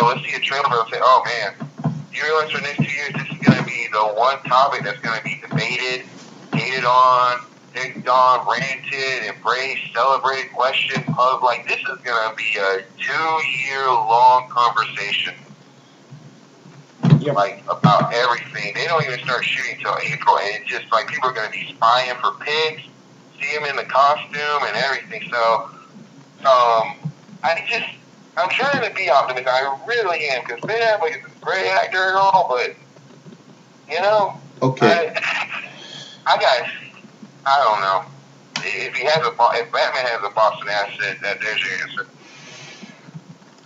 let's see a trailer and say, oh, man, you realize for the next 2 years this is going to be the one topic that's going to be debated, hated on, picked on, ranted, embraced, celebrated, questioned, hugged. This is going to be a 2-year-long conversation. Yep. About everything. They don't even start shooting until April, and it's just people are going to be spying for pigs, see him in the costume and everything. So, I'm trying to be optimistic. I really am, because Ben Affleck is a great actor and all, but, Okay. I don't know. If Batman has a Boston accent, there's your answer.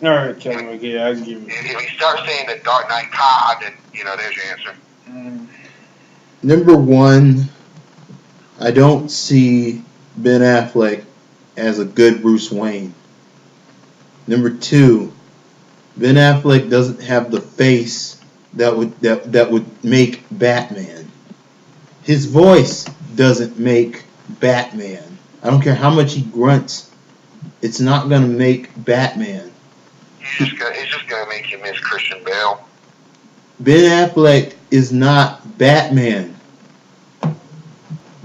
All right, Kevin. Okay, I can give you. If you start saying the Dark Knight Cod, then there's your answer. Number one, I don't see Ben Affleck as a good Bruce Wayne. Number two, Ben Affleck doesn't have the face that would make Batman. His voice doesn't make Batman. I don't care how much he grunts. It's not going to make Batman. It's just gonna make you miss Christian Bale. Ben Affleck is not Batman.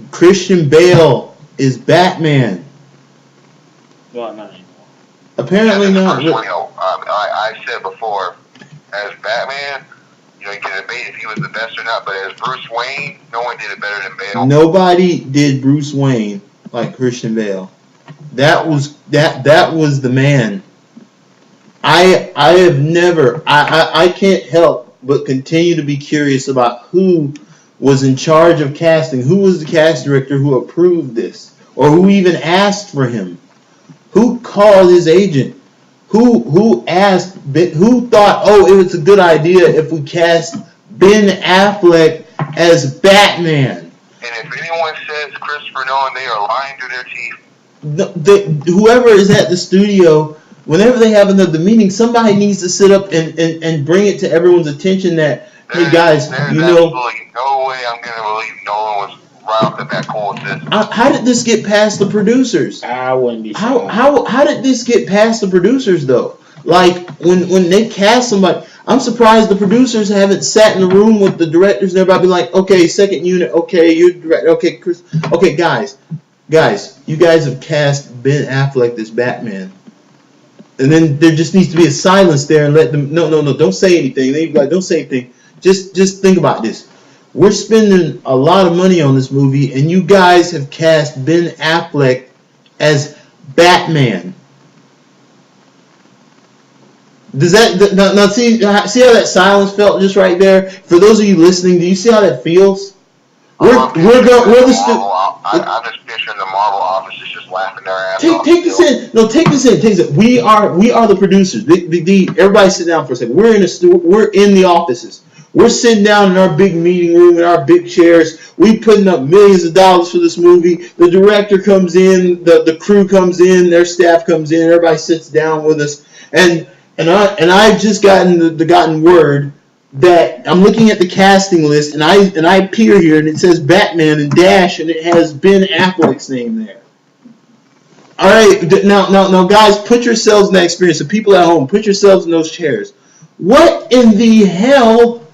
Christian Bale is Batman. Well, not anymore. Apparently not. I said before, as Batman, you can debate if he was the best or not, but as Bruce Wayne, no one did it better than Bale. Nobody did Bruce Wayne like Christian Bale. That was the man. I can't help but continue to be curious about who was in charge of casting, who was the cast director who approved this, or who even asked for him, who called his agent, who asked, who thought, it was a good idea if we cast Ben Affleck as Batman. And if anyone says Christopher Nolan, they are lying through their teeth. Whoever is at the studio, whenever they have another meeting, somebody needs to sit up and bring it to everyone's attention that, hey guys, there's absolutely no way I'm going to believe Nolan was right off the bat cool with this. How did this get past the producers? I wouldn't be sure. How did this get past the producers though? Like when they cast somebody, I'm surprised the producers haven't sat in the room with the directors and everybody be like, okay, second unit, okay, you direct, okay, Chris, okay, guys, you guys have cast Ben Affleck as Batman. And then there just needs to be a silence there and let them, no, don't say anything. They like, don't say anything. Just think about this. We're spending a lot of money on this movie, and you guys have cast Ben Affleck as Batman. Does that now see how that silence felt just right there? For those of you listening, do you see how that feels? I'm just picturing the Marvel offices just laughing their ass off. Take this in. No, take this in. We are the producers. Everybody sit down for a second. We're in the offices. We're sitting down in our big meeting room in our big chairs. We putting up millions of dollars for this movie. The director comes in, the crew comes in, their staff comes in. Everybody sits down with us, and I've just gotten word that I'm looking at the casting list, and I appear here, and it says Batman and dash, and it has Ben Affleck's name there. All right, now, guys, put yourselves in that experience. The people at home, put yourselves in those chairs. What in the hell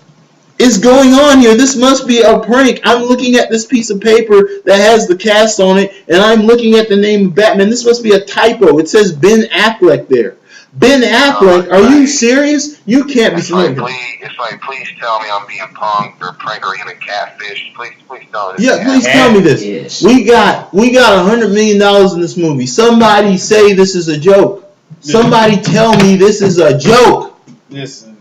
is going on here? This must be a prank. I'm looking at this piece of paper that has the cast on it, and I'm looking at the name of Batman. This must be a typo. It says Ben Affleck there. Ben Affleck, are you serious? You can't be serious. It's like, please tell me I'm being punked or pranked or even catfish. Please tell me this. Yeah, please tell me this. Yes. We got $100 million in this movie. Somebody say this is a joke. Somebody tell me this is a joke. Listen.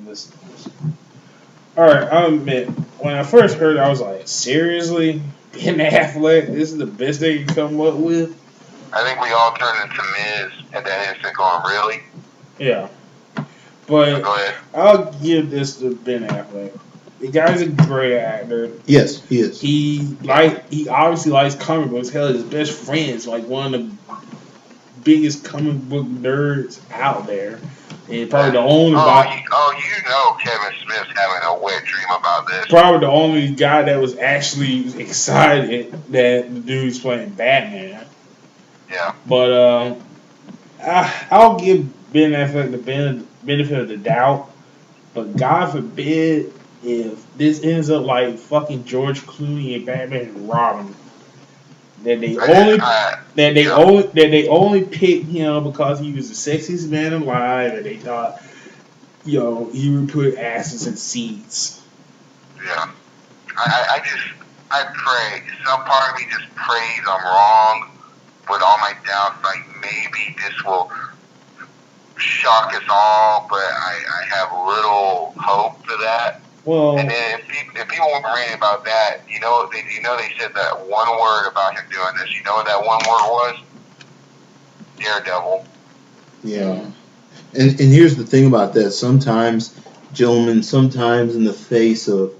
All right, I'll admit, when I first heard it, I was like, seriously? Ben Affleck? This is the best they can come up with? I think we all turned into Miz at that instant going, really? Yeah. But I'll give this to Ben Affleck. The guy's a great actor. Yes, he is. He obviously likes comic books. Hell, his best friend's like one of the biggest comic book nerds out there. And probably the only Kevin Smith's having a wet dream about this. Probably the only guy that was actually excited that the dude's playing Batman. Yeah. But I'll give Ben Affleck the benefit of the doubt. But God forbid if this ends up like fucking George Clooney and Batman and Robin. That they only picked him because he was the sexiest man alive, and they thought, he would put asses in seats. Yeah, I pray. Some part of me just prays I'm wrong, with all my doubts. Like maybe this will shock us all, but I have little hope for that. Well, and then if people were reading about that, they said that one word about him doing this. You know what that one word was? Daredevil. Yeah. And here's the thing about that. Sometimes, gentlemen, in the face of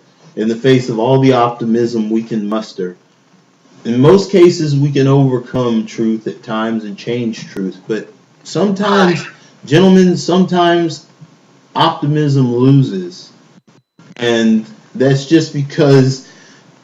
all the optimism we can muster, in most cases we can overcome truth at times and change truth. But sometimes, gentlemen, optimism loses. And that's just because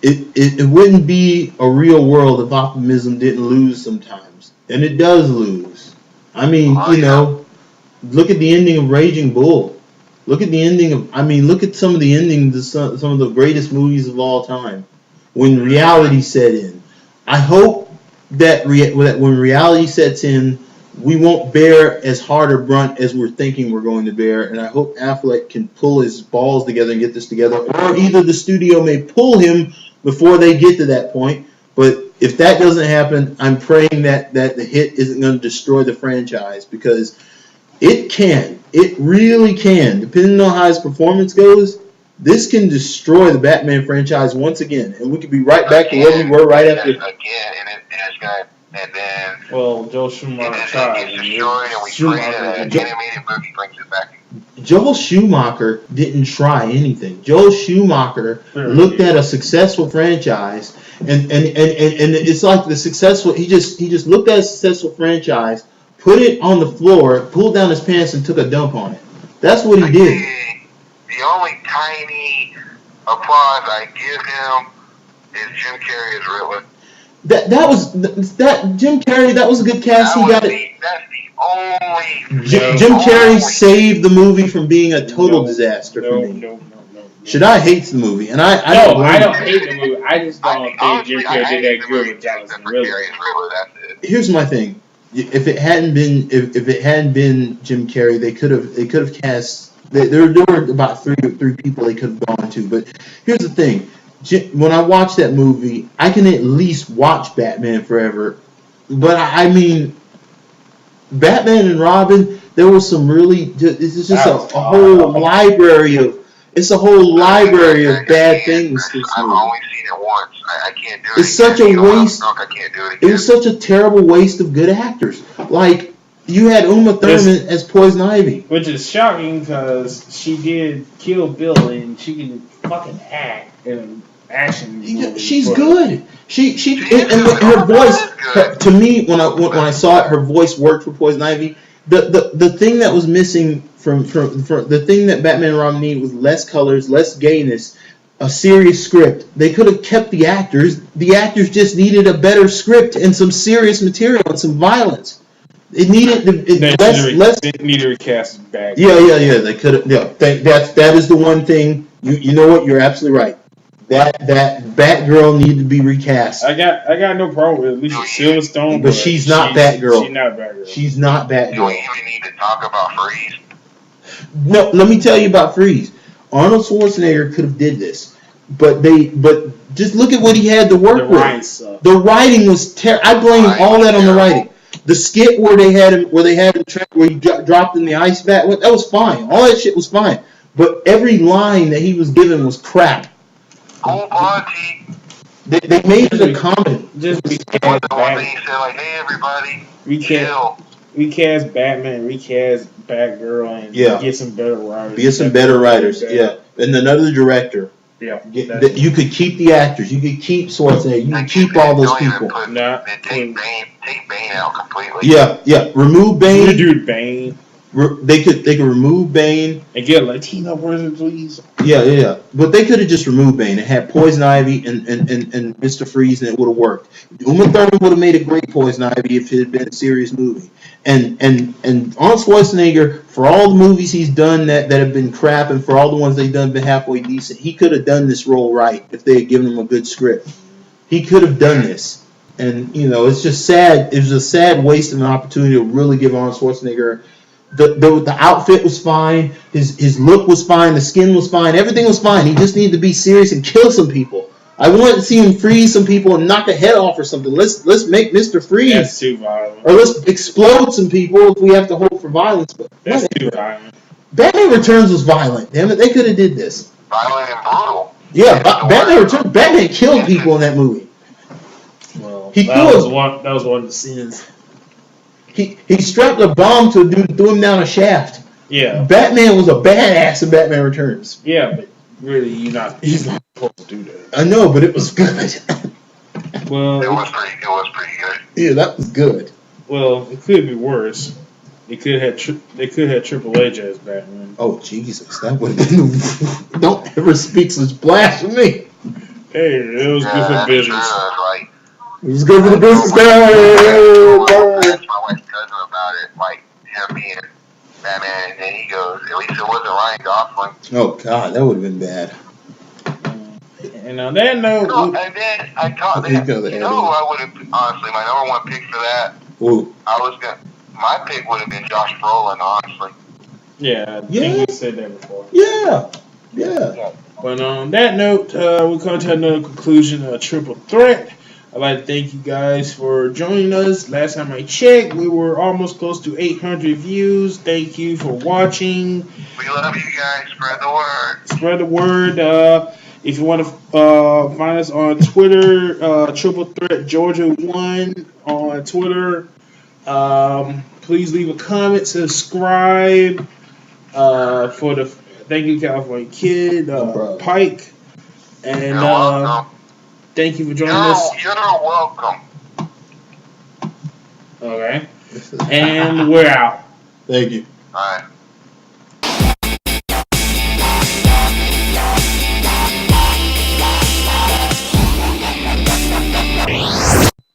it wouldn't be a real world if optimism didn't lose sometimes. And it does lose. I mean, look at the ending of Raging Bull. Look at some of the endings of some of the greatest movies of all time. When reality set in. I hope that when reality sets in, we won't bear as hard a brunt as we're thinking we're going to bear, and I hope Affleck can pull his balls together and get this together, or either the studio may pull him before they get to that point. But if that doesn't happen, I'm praying that the hit isn't going to destroy the franchise, because it really can, depending on how his performance goes. This can destroy the Batman franchise once again, and we could be right back to where we were right after. Again, and it's going to and then Joel it Schumacher just tried. gets destroyed, and we pray that an animated movie brings it back. Joel Schumacher didn't try anything. Joel Schumacher looked at a successful franchise, and it's like the successful. He just looked at a successful franchise, put it on the floor, pulled down his pants, and took a dump on it. That's what he did. The only tiny applause I give him is Jim Carrey as Riddler. That Jim Carrey. That was a good cast. He got it. That's the only. Jim Carrey saved the movie from being a total disaster for me. No. Shadai hates the movie, and I don't hate the movie. I just don't think Jim Carrey did that good with Jonathan Riddler. Here's my thing: if it hadn't been Jim Carrey, they could have cast. There were about three people they could have gone to. But here's the thing: when I watch that movie, I can at least watch Batman Forever. But I mean, Batman and Robin, there was some really. It's just a whole library of. It's a whole library of bad things. I've only seen it once. I can't do it. It's such a waste. I can't do it again. It was such a terrible waste of good actors. Like, you had Uma Thurman as Poison Ivy. Which is shocking because she did Kill Bill and she can fucking act in an action movie. She's good. She and her voice, to me, when I saw it, her voice worked for Poison Ivy. The thing that was missing from the thing that Batman and Robin needed was less colors, less gayness, a serious script. They could have kept the actors. The actors just needed a better script and some serious material and some violence. It needed less. They needed to recast back. Yeah. They could have. Yeah, that is the one thing. You know what? You're absolutely right. That Batgirl needed to be recast. I got no problem with Alicia Silverstone, but she's not Batgirl. She's not Batgirl. She's not Batgirl. Do we even need to talk about Freeze? No, let me tell you about Freeze. Arnold Schwarzenegger could have did this, but just look at what he had to work with. The writing was terrible. I blame all that on the writing. The skit where they had him where he dropped in the ice bath, that was fine. All that shit was fine, but every line that he was given was crap. Cool party. They made it a comedy. Just recast Batman. He said, like, hey everybody, recast Batman, recast Batgirl, and get some better writers. Get some better writers, yeah. And another director. Yeah. You could keep the actors. You could keep Schwarzenegger. You could keep all those people. Take Bane out completely. Yeah. Remove Bane. You do Bane. They could remove Bane and get a Latino person, please. Yeah. But they could have just removed Bane and had Poison Ivy and Mr. Freeze, and it would have worked. Uma Thurman would have made a great Poison Ivy if it had been a serious movie. And Arnold Schwarzenegger, for all the movies he's done that have been crap, and for all the ones they've done been halfway decent, he could have done this role right if they had given him a good script. He could have done this. And it's just sad. It was a sad waste of an opportunity to really give Arnold Schwarzenegger. The outfit was fine, his look was fine, the skin was fine, everything was fine. He just needed to be serious and kill some people. I wanted to see him freeze some people and knock a head off or something. Let's make Mr. Freeze. That's too violent. Or let's explode some people if we have to hope for violence. But that's too violent. Batman Returns was violent. Damn it, they could have did this. Violent and brutal. Yeah, Batman killed people in that movie. Well, that was one of the sins. He strapped a bomb to a dude, threw him down a shaft. Yeah. Batman was a badass in Batman Returns. Yeah, but really, he's not supposed to do that. I know, but it was good. Well, it was pretty good. Yeah, that was good. Well, it could be worse. They could have Triple H as Batman. Oh Jesus, that would have been. Don't ever speak such blasphemy. Hey, it was good for business. Right. It was good for the business guy. I asked my wife's cousin about it, like him being Batman, and then he goes, "At least it wasn't Ryan Gosling." Oh God, that would have been bad. And on that note, and then I thought that I would have honestly my number one pick for that. Ooh. My pick would have been Josh Brolin, honestly. Yeah, I think you said that before. Yeah. But on that note, we come to another conclusion of Triple Threat. I'd like to thank you guys for joining us. Last time I checked, we were almost close to 800 views. Thank you for watching. We love you guys. Spread the word. Spread the word. If you want to find us on Twitter, Triple Threat Georgia 1 on Twitter. Please leave a comment, subscribe. For the Thank you, California Kid, Pike, and thank you for joining us. You're welcome. Okay, and we're out. Thank you. All right.